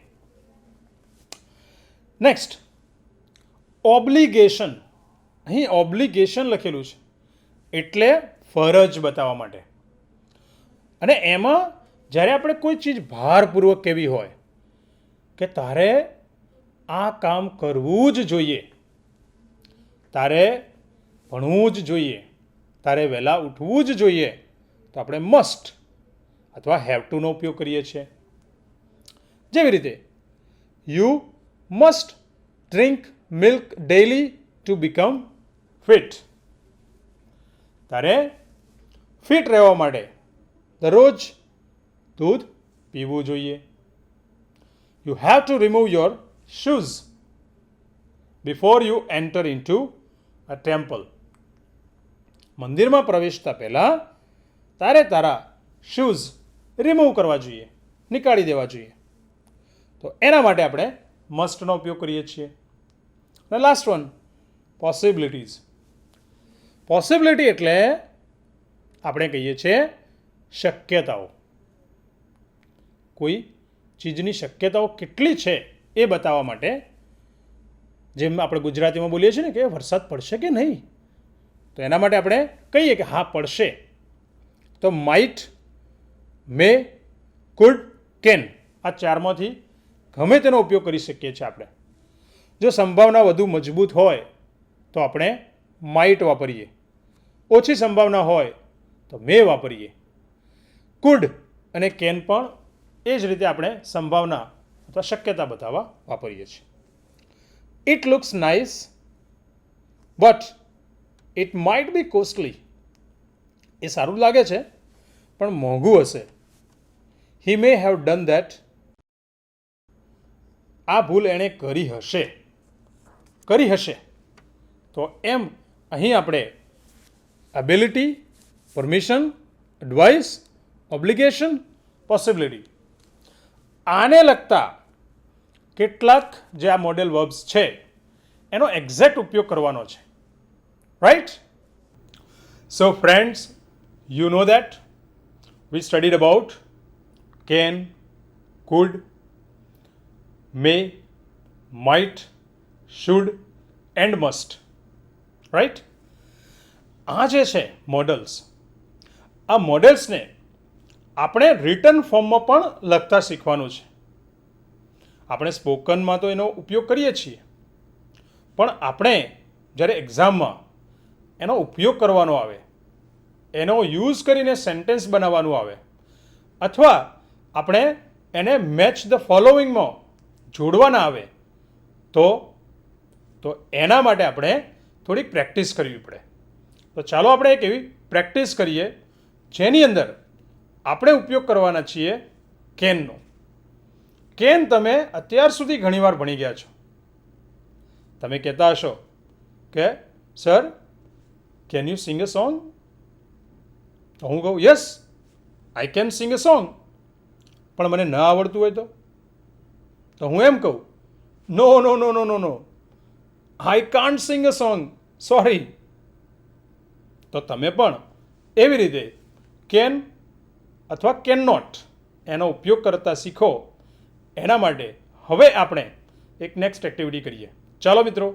Next, obligation. અહીં ઓબ્લિગેશન લખેલું છે એટલે ફરજ બતાવવા માટે. અને એમાં જ્યારે આપણે કોઈ ચીજ ભારપૂર્વક કહેવી હોય કે તારે આ કામ કરવું જ જોઈએ, તારે ભણવું જ જોઈએ, તારે વહેલા ઉઠવું જ જોઈએ, તો આપણે મસ્ટ અથવા હેવ ટુનો ઉપયોગ કરીએ છીએ. જેવી રીતે you must drink milk daily to become fit. તારે ફિટ રહેવા માટે દરરોજ દૂધ પીવું જોઈએ. You have to remove your shoes before you enter into a temple. મંદિરમાં પ્રવેશતા પહેલાં તારે તારા શૂઝ રિમૂવ કરવા જોઈએ, નીકાળી દેવા જોઈએ. તો એના માટે આપણે મસ્ટનો ઉપયોગ કરીએ છીએ. અને લાસ્ટ વન, પોસિબિલિટીઝ. પોસિબિલિટી એટલે આપણે કહીએ છીએ શક્યતાઓ. કોઈ ચીજની શક્યતાઓ કેટલી છે એ બતાવવા માટે, જેમ આપણે ગુજરાતીમાં બોલીએ છીએ ને કે વરસાદ પડશે કે નહીં, તો એના માટે આપણે કહીએ કે હા પડશે. તો માઇટ, મે, કુડ, કેન, આ ચારમાંથી ગમે તેનો ઉપયોગ કરી શકીએ છીએ આપણે. જો સંભાવના વધુ મજબૂત હોય તો આપણે માઇટ વાપરીએ, ઓછી સંભાવના હોય તો મે વાપરીએ. કુડ અને કેન પણ એ જ રીતે આપણે સંભાવના અથવા શક્યતા બતાવવા વાપરીએ છીએ. It looks nice but it might be costly. એ સારું લાગે છે પણ મોંઘું હશે. He may have done that. આ ભૂલ એણે કરી હશે, કરી હશે. તો એમ અહીં આપણે ability, permission, advice, obligation, possibility, આને લગતા કેટલાક જે આ મોડેલ વર્બ્સ છે એનો એક્ઝેક્ટ ઉપયોગ કરવાનો છે. Right? So friends, you know that we studied about can, could, may, might, should and must. Right? આ જે છે મોડલ્સ, આ મોડેલ્સને આપણે રિટન ફોર્મમાં પણ લખતા શીખવાનું છે. આપણે સ્પોકનમાં તો એનો ઉપયોગ કરીએ છીએ, પણ આપણે જ્યારે એક્ઝામમાં એનો ઉપયોગ કરવાનો આવે, એનો યુઝ કરીને સેન્ટેન્સ બનાવવાનું આવે, અથવા આપણે એને મેચ ધ ફોલોઈંગમાં જોડવાના આવે, તો એના માટે આપણે થોડીક પ્રેક્ટિસ કરવી પડે. તો ચાલો આપણે એક એવી પ્રેક્ટિસ કરીએ જેની અંદર આપણે ઉપયોગ કરવાના છીએ કેનનો. કેન તમે અત્યાર સુધી ઘણીવાર ભણી ગયા છો. તમે કહેતા હશો કે sir can you sing a song? તો હું કહું yes I can sing a song, પણ મને ન આવડતું હોય તો હું એમ કહું no no no no no no I can't sing a song, sorry. તો તમે પણ એવી રીતે કેન અથવા કેન નોટ એનો ઉપયોગ કરતા શીખો. એના માટે હવે આપણે એક નેક્સ્ટ એક્ટિવિટી કરીએ. ચાલો મિત્રો,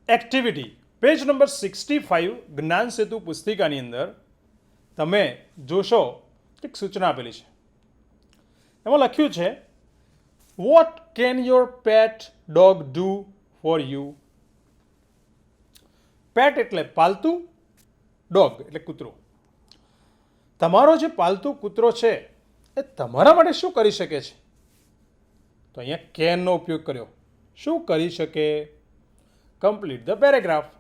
એક્ટિવિટી પેજ નંબર 65 જ્ઞાન સેતુ પુસ્તિકાની અંદર તમે જોશો એક સૂચના આપેલી છે. એમાં લખ્યું છે, what can your pet dog do for you? Pet એટલે પાલતુ, ડોગ એટલે કૂતરો. તમારો જે પાલતુ કૂતરો છે એ તમારા માટે શું કરી શકે છે? તો અહીંયા કેનનો ઉપયોગ કર્યો. શું કરી શકે? Complete the paragraph.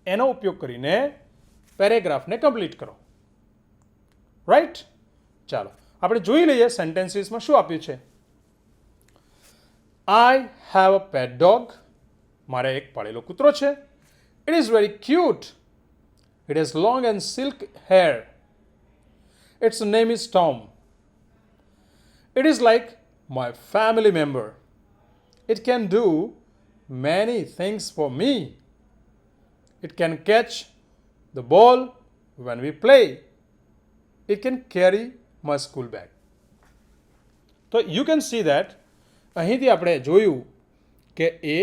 એનો ઉપયોગ કરીને પેરેગ્રાફને કમ્પ્લીટ કરો. રાઈટ? ચાલો આપણે જોઈ લઈએ સેન્ટેન્સીસમાં શું આપ્યું છે. I have a pet dog. મારે એક પાળેલો કૂતરો છે. It is very cute. It has long and silk hair. Its name is Tom. It is like my family member. It can do many things for me. It can catch the ball when we play. It can carry my school bag. તો you can see that અહીંથી આપણે જોયું કે એ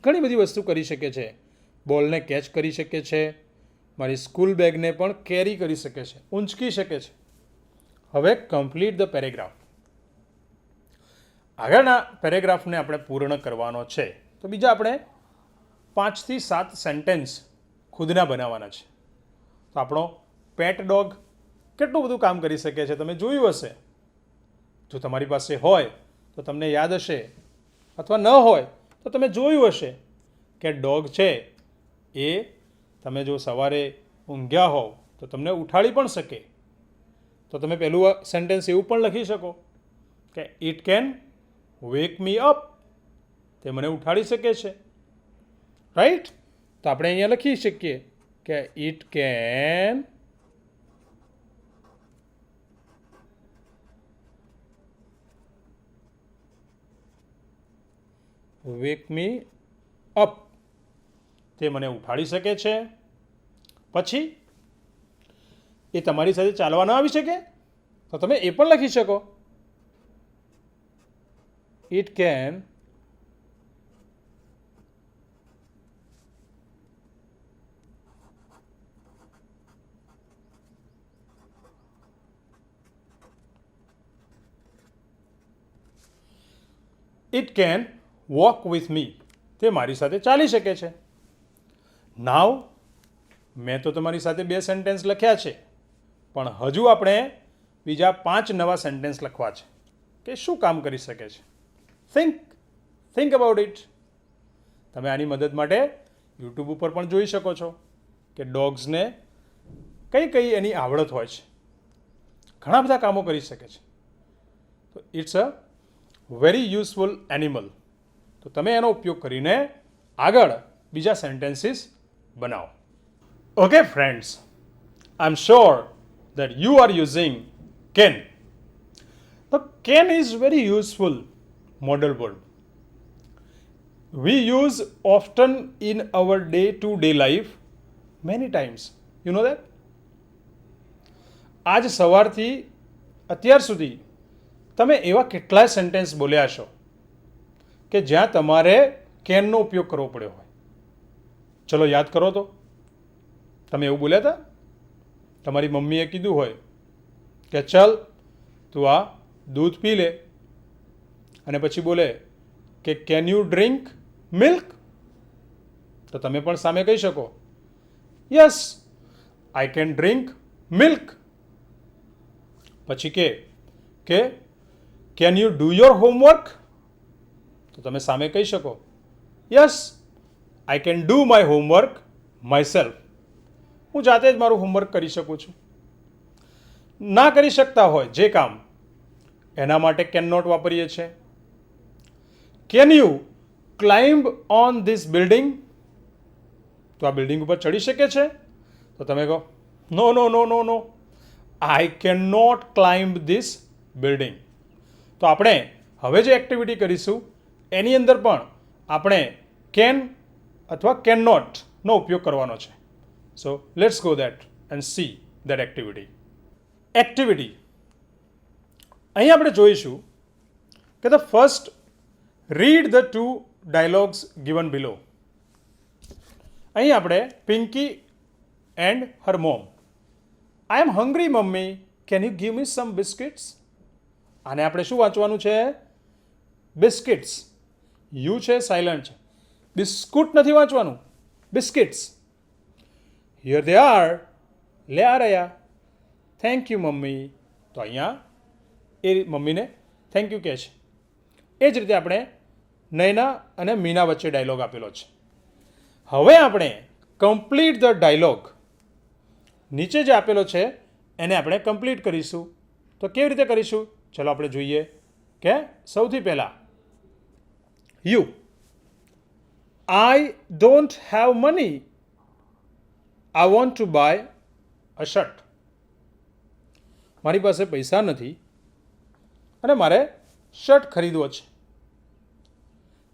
ઘણી બધી વસ્તુ કરી શકે છે. બોલને કેચ કરી શકે છે, મારી સ્કૂલ બેગને પણ કેરી કરી શકે છે, ઊંચકી શકે છે. હવે કમ્પ્લીટ ધ પેરેગ્રાફ. આગળના પેરેગ્રાફને આપણે પૂર્ણ કરવાનો છે, તો બીજા આપણે 5 થી 7 સેન્ટેન્સ ખુદના બનાવવાના છે. તો આપણો પેટ ડોગ કેટલું બધું કામ કરી શકે છે તમે જોયું હશે. જો તમારી પાસે હોય તો તમને યાદ હશે, અથવા ન હોય તો તમે જોયું હશે કે ડોગ છે એ તમે જો સવારે ઊંઘ્યા હોવ તો તમને ઉઠાડી પણ શકે. તો તમે પહેલું સેન્ટેન્સ એવું પણ લખી શકો કે it can wake me up. તે મને ઉઠાડી શકે છે. રાઈટ? તો આપણે અહીંયા લખી શકીએ કે it can wake me up. તે મને ઉઠાડી શકે છે. પછી એ તમારી સાથે ચાલવા ન આવી શકે તો તમે એ પણ લખી શકો. It can walk with me. તે મારી સાથે ચાલી શકે છે. નાવ મેં તો તમારી સાથે 2 સેન્ટેન્સ લખ્યા છે, પણ હજુ આપણે બીજા 5 નવા સેન્ટેન્સ લખવા છે કે શું કામ કરી શકે છે. Think about it. તમે આની મદદ માટે યુટ્યુબ ઉપર પણ જોઈ શકો છો કે ડોગ્સને કઈ કઈ એની આવડત હોય છે. ઘણા બધા કામો કરી શકે છે. તો it's a very useful animal. તો તમે એનો ઉપયોગ કરીને આગળ બીજા સેન્ટેન્સીસ બનાવો. Okay friends, I am sure that you are using can. The can is very useful modal verb. We use often in our day-to-day life many times. You know that? આજ સવારથી અત્યાર સુધી તમે એવા કેટલાય સેન્ટેન્સ બોલ્યા છો કે જ્યાં તમારે કેનનો ઉપયોગ કરવો પડ્યો હોય. ચલો યાદ કરો તો. તમે એવું બોલ્યા હતા? તમારી મમ્મીએ કીધું હોય કે ચલ તું આ દૂધ પી લે, અને પછી બોલે કે કેન યુ ડ્રિંક મિલ્ક? તો તમે પણ સામે કહી શકો yes I can drink milk. પછી કે can you do your homework? તો તમે સામે કહી શકો yes I can do my homework myself. હું જાતે જ મારું હોમવર્ક કરી શકું છું. ના કરી શકતા હોય જે કામ, એના માટે કેન નોટ વાપરીએ છીએ. Can you climb on this building? તો આ બિલ્ડિંગ ઉપર ચડી શકે છે? તો તમે કહો no no no no no I can not climb this building. તો આપણે હવે જે એક્ટિવિટી કરીશું એની અંદર પણ આપણે કેન અથવા કેન નોટનો ઉપયોગ કરવાનો છે. So let's go that and see that activity. Activity. અહીં આપણે જોઈશું કે the first read the two dialogues given below. અહીં આપણે Pinky and her mom. I am hungry mummy, can you give me some biscuits. આને આપણે શું વાંચવાનું છે? બિસ્કિટ્સ. યુ છે સાયલન્ટ છે. બિસ્કુટ નથી વાંચવાનું, બિસ્કિટ્સ. હિયર દે આર, લે આ રહ્યા. Thank you mummy. તો અહીંયા એ મમ્મીને થેન્ક યુ કહે છે. એ જ રીતે આપણે નયના અને મીના વચ્ચે ડાયલોગ આપેલો છે. હવે આપણે કમ્પ્લીટ ધ ડાયલોગ નીચે જે આપેલો છે એને આપણે કમ્પ્લીટ કરીશું. તો કેવી રીતે કરીશું? ચલો આપણે જોઈએ કે સૌથી પહેલાં you, I don't have money, I want to buy a shirt. મારી પાસે પૈસા નથી અને મારે શર્ટ ખરીદવો છે.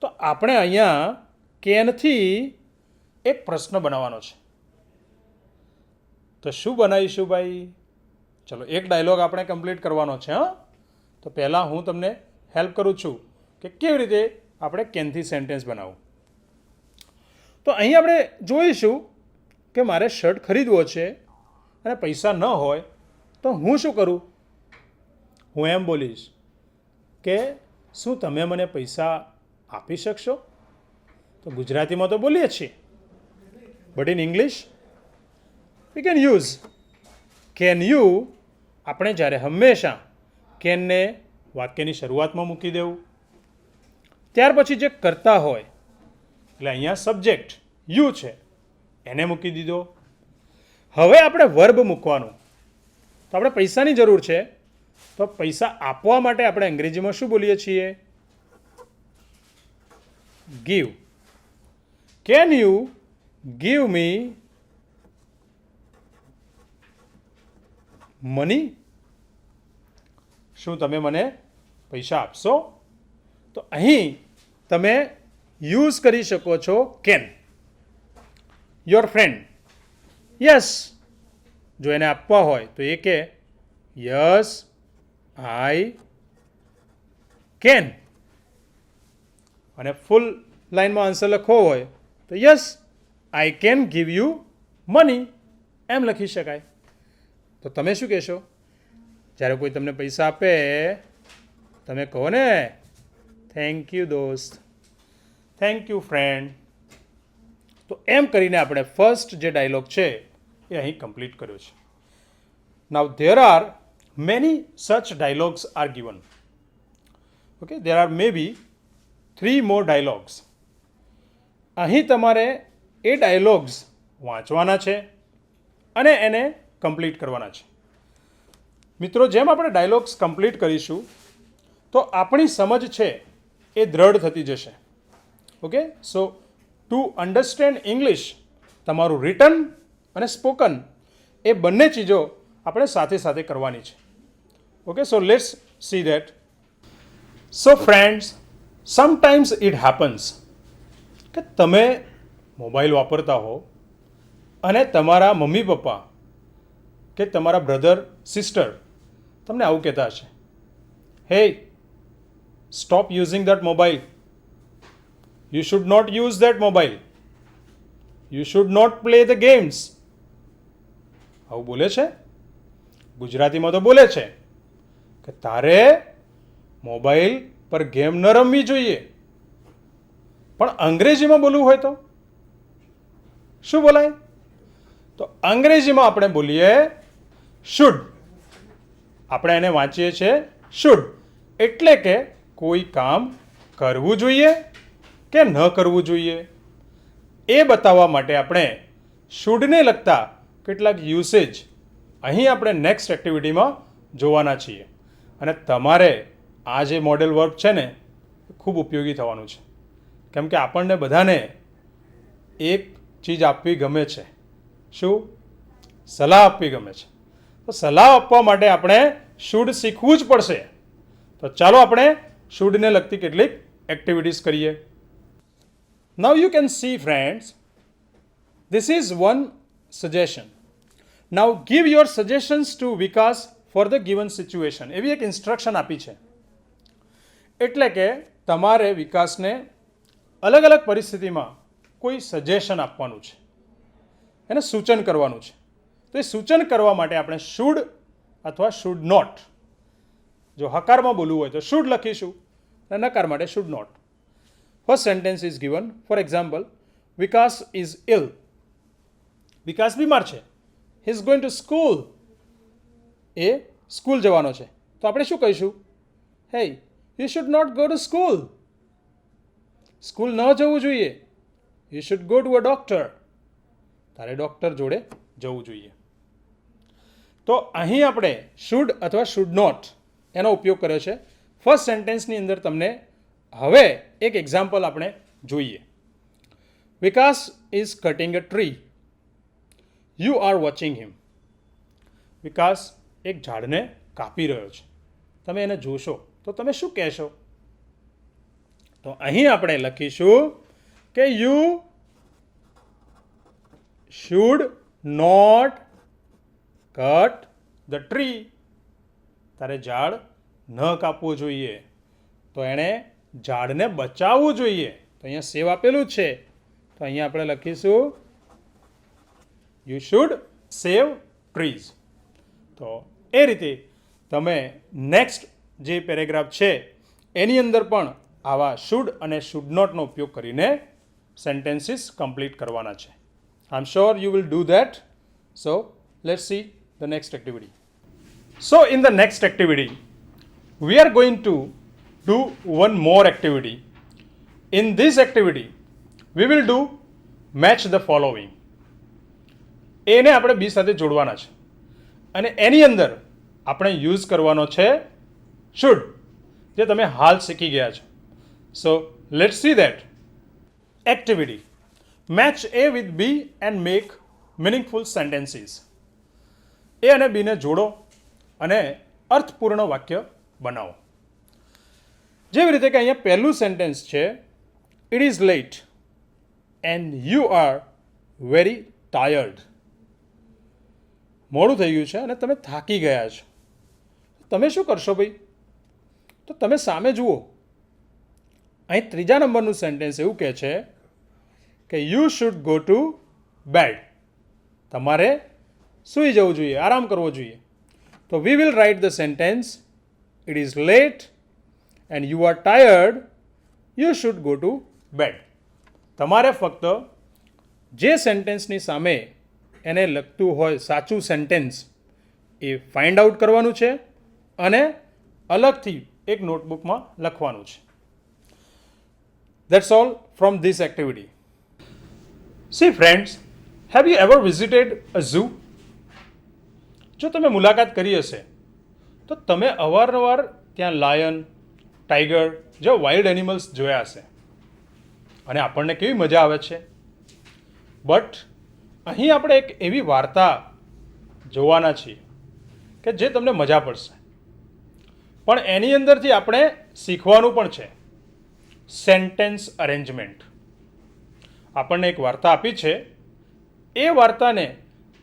તો આપણે અહીંયા કેનથી એક પ્રશ્ન બનાવવાનો છે. તો શું બનાવીશું ભાઈ? ચલો એક ડાયલોગ આપણે કમ્પ્લીટ કરવાનો છે. હા, તો પહેલાં હું તમને હેલ્પ કરું છું કે કેવી રીતે આપણે કેનથી સેન્ટેન્સ બનાવવું. તો અહીં આપણે જોઈશું કે મારે શર્ટ ખરીદવો છે અને પૈસા ન હોય તો હું શું કરું? હું એમ બોલીશ કે શું તમે મને પૈસા આપી શકશો? તો ગુજરાતીમાં તો બોલીએ છીએ, but in English we can use can you. આપણે જ્યારે હંમેશા કેનને વાક્યની શરૂઆતમાં મૂકી દેવું, ત્યાર પછી જે કરતા હોય એટલે અહીંયા સબ્જેક્ટ યુ છે એને મૂકી દીધો. હવે આપણે વર્બ મૂકવાનું. તો આપણે પૈસાની જરૂર છે, તો પૈસા આપવા માટે આપણે અંગ્રેજીમાં શું બોલીએ છીએ? Give. Can you give me money? શું તમે મને પૈસા આપશો? તો અહીં તમે યુઝ કરી શકો છો કેન. Your friend, yes. જો એને આપવા હોય તો એ કે યસ આઈ કેન. અને ફૂલ લાઈનમાં આન્સર લખવો હોય તો yes I can give you money, એમ લખી શકાય. તો તમે શું કહેશો જ્યારે કોઈ તમને પૈસા આપે? તમે કહો ને થેન્ક યુ દોસ્ત, થેન્ક યુ ફ્રેન્ડ. તો એમ કરીને આપણે ફર્સ્ટ જે ડાયલોગ છે એ અહીં કમ્પ્લીટ કર્યો છે. Now there are many such dialogues are given. Okay, there are may be 3 more dialogues. અહીં તમારે એ ડાયલોગ્સ વાંચવાના છે અને એને કમ્પ્લીટ કરવાના છે. મિત્રો, જેમ આપણે ડાયલોગ્સ કમ્પ્લીટ કરીશું તો આપણી સમજ છે એ દ્રઢ થતી જશે. Okay, so to understand English, તમારું રિટન અને સ્પોકન એ બંને ચીજો આપણે સાથે સાથે કરવાની છે. Okay, so let's see that. So friends, sometimes it happens કે તમે મોબાઈલ વાપરતા હો અને તમારા મમ્મી પપ્પા કે તમારા બ્રધર સિસ્ટર તમને આવું કહેતા હશે, hey stop using that mobile, you should not use that mobile, you should not play the games. આવું બોલે છે. ગુજરાતીમાં તો બોલે છે કે તારે મોબાઈલ પર ગેમ ન રમવી જોઈએ. પણ અંગ્રેજીમાં બોલવું હોય તો શું બોલાય? તો અંગ્રેજીમાં આપણે બોલીએ શુડ. આપણે એને વાંચીએ છીએ શુડ, એટલે કે કોઈ કામ કરવું જોઈએ કે ન કરવું જોઈએ એ બતાવવા માટે આપણે શુડને લગતા કેટલાક યુસેજ અહીં આપણે નેક્સ્ટ એક્ટિવિટીમાં જોવાના છીએ. અને તમારે આ જે મોડેલ વર્ક છે ને એ ખૂબ ઉપયોગી થવાનું છે. કેમ કે આપણને બધાને એક ચીજ આપવી ગમે છે. શું? સલાહ આપવી ગમે છે. તો સલાહ આપવા માટે આપણે શુડ શીખવું જ પડશે. તો ચાલો આપણે શુડને લગતી કેટલીક એક્ટિવિટીઝ કરીએ. Now you can see friends, this is one suggestion. Now give your suggestions to Vikas for the given situation. એવી એક ઇન્સ્ટ્રક્શન આપી છે. એટલે કે તમારે વિકાસને અલગ અલગ પરિસ્થિતિમાં કોઈ સજેશન આપવાનું છે, એને સૂચન કરવાનું છે. તો એ સૂચન કરવા માટે આપણે શુડ અથવા શુડ નોટ, જો હકારમાં બોલવું હોય તો શુડ લખીશું અને નકાર માટે should not. First sentence is given. For example, Vikas is ill. Vikas બીમાર છે. He is going to school. એ સ્કૂલ જવાનો છે. તો આપણે શું કહીશું? Hey, you should not go to school. School ન જવું જોઈએ. You should go to a doctor. તારે ડૉક્ટર જોડે જવું જોઈએ. તો અહીં આપણે શુડ અથવા શુડ નોટ એનો ઉપયોગ કર્યો છે. ફર્સ્ટ સેન્ટેન્સની અંદર તમને હવે એક એક્ઝામ્પલ આપણે જોઈએ. Vikas is cutting a tree. You are watching him. Vikas એક ઝાડને કાપી રહ્યો છે. તમે એને જોશો તો તમે શું કહેશો? તો અહીં આપણે લખીશું કે you should not cut the tree. તારે ઝાડ ન કાપવું જોઈએ. તો એણે ઝાડને બચાવવું જોઈએ. તો અહીંયા સેવ આપેલું જ છે. તો અહીંયા આપણે લખીશું યુ શુડ સેવ ટ્રીઝ. તો એ રીતે તમે નેક્સ્ટ જે પેરેગ્રાફ છે એની અંદર પણ આવા શુડ અને શુડ નોટનો ઉપયોગ કરીને સેન્ટેન્સીસ કમ્પ્લીટ કરવાના છે. I am sure you will do that. So let's see the next activity. So in the next activity, we are going to do one more activity. In this activity, we will do match the following. એને આપણે બી સાથે જોડવાના છે અને એની અંદર આપણે યુઝ કરવાનો છે should, જે તમે હાલ શીખી ગયા છો. So let's see that. Activity. Match A with B and make meaningful sentences. એ અને બીને જોડો અને અર્થપૂર્ણ વાક્ય બનાવો. જેવી રીતે કે અહીંયા પહેલું સેન્ટેન્સ છે, it is late and you are very tired. મોડું થઈ ગયું છે અને તમે થાકી ગયા છો. તમે શું કરશો ભાઈ? તો તમે સામે જુઓ. અહીં ત્રીજા નંબરનું સેન્ટેન્સ એવું કહે છે કે you should go to bed. તમારે સૂઈ જવું જોઈએ, આરામ કરવો જોઈએ. તો we will write the sentence, it is late and you are tired, you should go to bed. તમારે ફક્ત જે સેન્ટેન્સની સામે એને લગતું હોય સાચું સેન્ટેન્સ એ ફાઇન્ડ આઉટ કરવાનું છે અને અલગથી એક નોટબુકમાં લખવાનું છે. That's all from this activity. See friends, have you ever visited a zoo? જો તમે મુલાકાત કરી હશે તો તમે અવારનવાર ત્યાં લાયન, ટાઈગર જેવા વાઇલ્ડ એનિમલ્સ જોયા હશે અને આપણને કેવી મજા આવે છે. બટ અહીં આપણે એક એવી વાર્તા જોવાના છીએ કે જે તમને મજા પડશે, પણ એની અંદરથી આપણે શીખવાનું પણ છે. Sentence arrangement. આપણને એક વાર્તા આપી છે, એ વાર્તાને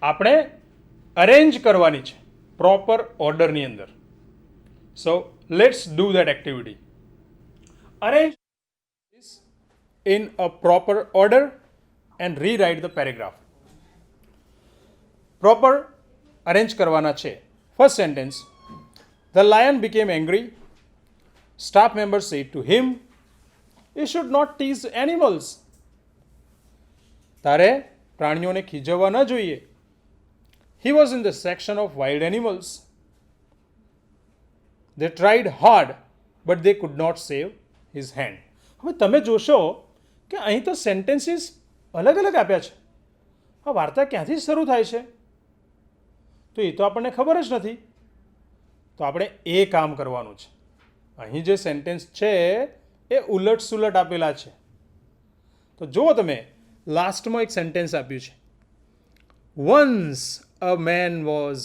આપણે અરેન્જ કરવાની છે પ્રોપર ઓર્ડરની અંદર. સો let's do that activity. Arrange in a proper order and rewrite the paragraph. Proper arrange કરવાના છે. First sentence, the lion became angry. Staff member said to him, You should not tease animals. તારે પ્રાણીઓને ખીજવવા ન જોઈએ. He was in the section of wild animals. They tried hard, but they could not save his hand. હવે તમે જોશો કે અહીં તો સેન્ટેન્સીસ અલગ અલગ આપ્યા છે. આ વાર્તા ક્યાંથી શરૂ થાય છે તો એ તો આપણને ખબર જ નથી. તો આપણે એ કામ કરવાનું છે. અહીં જે સેન્ટેન્સ છે એ ઉલટ સુલટ આપેલા છે. તો જુઓ તમે, લાસ્ટમાં એક સેન્ટેન્સ આપ્યું છે, once a man was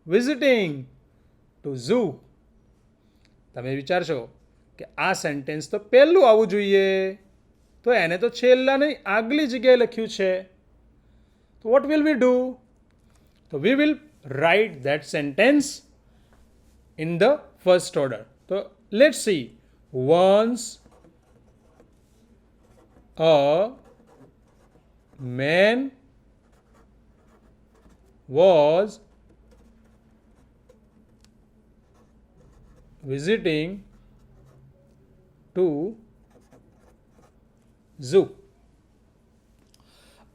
visiting to zoo. તમે વિચારશો કે આ સેન્ટેન્સ તો પહેલું આવવું જોઈએ, તો એને તો છેલ્લાની આગલી જગ્યાએ લખ્યું છે. તો વોટ વિલ વી ડુ? તો we will write that sentence in the first order. તો let's see. Once a man was visiting to zoo.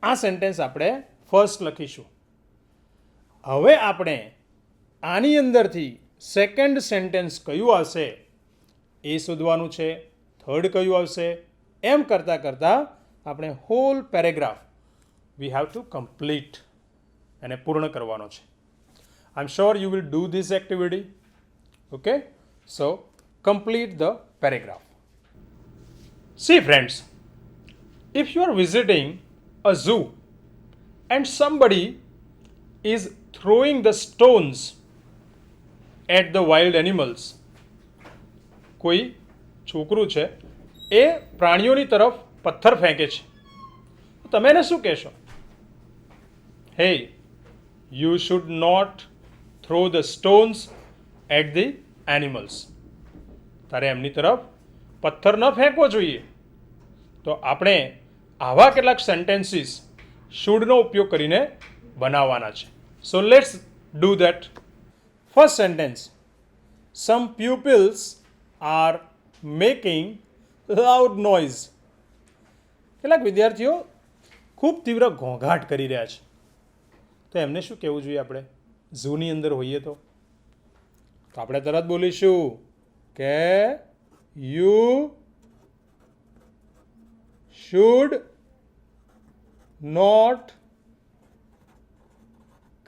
આ સેન્ટેન્સ આપણે ફર્સ્ટ લખીશું. હવે આપણે આની અંદરથી સેકન્ડ સેન્ટેન્સ કયું આવશે એ શોધવાનું છે, થર્ડ કયું આવશે, એમ કરતાં કરતાં આપણે whole paragraph we have to complete એને પૂર્ણ કરવાનો છે. I am sure you will do this activity. Okay, so complete the paragraph. See friends, if you are visiting a zoo and somebody is throwing the stones at the wild animals, કોઈ છોકરું છે એ પ્રાણીઓની તરફ પથ્થર ફેંકે છે, તો તમે એને શું કહેશો? Hey, you should not throw the stones at the animals. તારે એમની તરફ પથ્થર ન ફેંકવો જોઈએ. તો આપણે આવા કેટલાક સેન્ટેન્સીસ શુડનો ઉપયોગ કરીને બનાવવાના છે. So let's do that. First sentence, some pupils are making loud noise. કેટલાક વિદ્યાર્થીઓ ખૂબ તીવ્ર ઘોંઘાટ કરી રહ્યા છે. તો એમને શું કહેવું જોઈએ આપણે ઝૂની અંદર હોઈએ તો? તો આપણે તરત બોલીશું કે you should not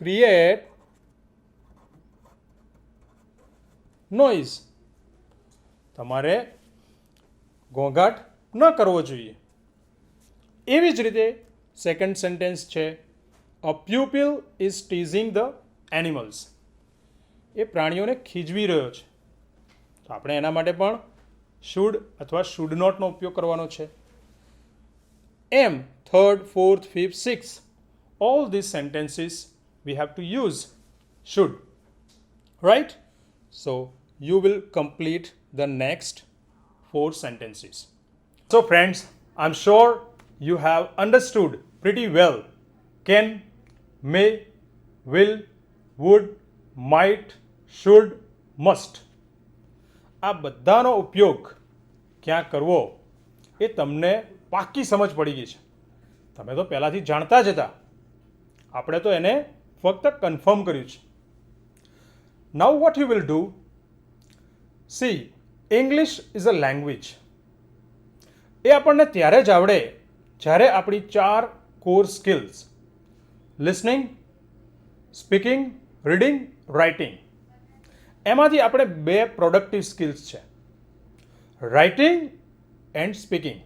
create noise. તમારે ઘોંઘાટ ન કરવો જોઈએ. એવી જ રીતે સેકન્ડ સેન્ટેન્સ છે, a pupil is teasing the animals. એ પ્રાણીઓને ખીજવી રહ્યો છે. તો આપણે એના માટે પણ શુડ અથવા શુડ નોટનો ઉપયોગ કરવાનો છે. એમ third, fourth, fifth, six, all this sentences we have to use should. Right? So you will complete the next 4 sentences. So friends, I'm sure you have understood pretty well can, may, will, would, might, should, must. આ બધાનો ઉપયોગ ક્યાં કરવો એ તમને પાકી સમજ પડી ગઈ છે. તમે તો પહેલાંથી જાણતા જ હતા. આપણે તો એને ફક્ત કન્ફર્મ કર્યું છે. Now what you will do, see, English is a language. એ આપણને ત્યારે જ આવડે જ્યારે આપણી 4 core skills listening, speaking, reading, writing, એમાંથી આપણે 2 પ્રોડક્ટિવ સ્કિલ્સ છે, રાઇટિંગ એન્ડ સ્પીકિંગ.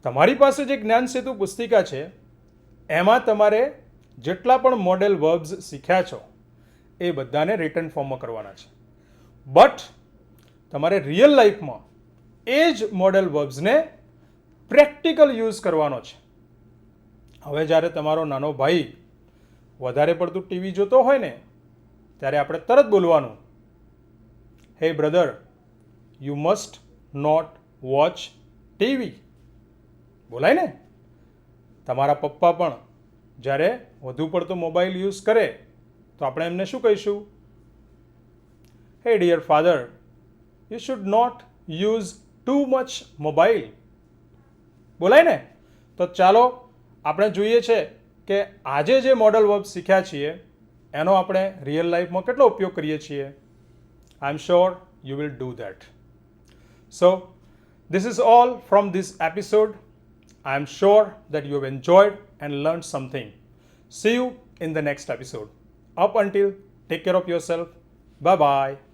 તમારી પાસે જે જ્ઞાન સેતુ પુસ્તિકા છે એમાં તમારે જેટલા પણ મોડેલ વર્બ્સ શીખ્યા છો એ બધાને રિટન ફોર્મમાં કરવાના છે. બટ તમારે રિયલ લાઈફમાં એ જ મોડેલ વર્બ્સને પ્રેક્ટિકલ યુઝ કરવાનો છે. હવે જ્યારે તમારો નાનો ભાઈ વધારે પડતું ટીવી જોતો હોય ને ત્યારે આપણે તરત બોલવાનું, hey brother, you must not watch TV. બોલાય ને? તમારા પપ્પા પણ જ્યારે વધુ પડતો મોબાઈલ યુઝ કરે તો આપણે એમને શું કહીશું? Hey dear father, you should not use too much mobile. બોલાય ને? તો ચાલો આપણે જોઈએ છે કે આજે જે મોડલ વર્બ શીખ્યા છીએ એનો આપણે રિયલ લાઈફમાં કેટલો ઉપયોગ કરીએ છીએ. I am sure you will do that. So this is all from this episode. I am sure that you have enjoyed and learned something. See you in the next episode. Up until, take care of yourself. Bye bye.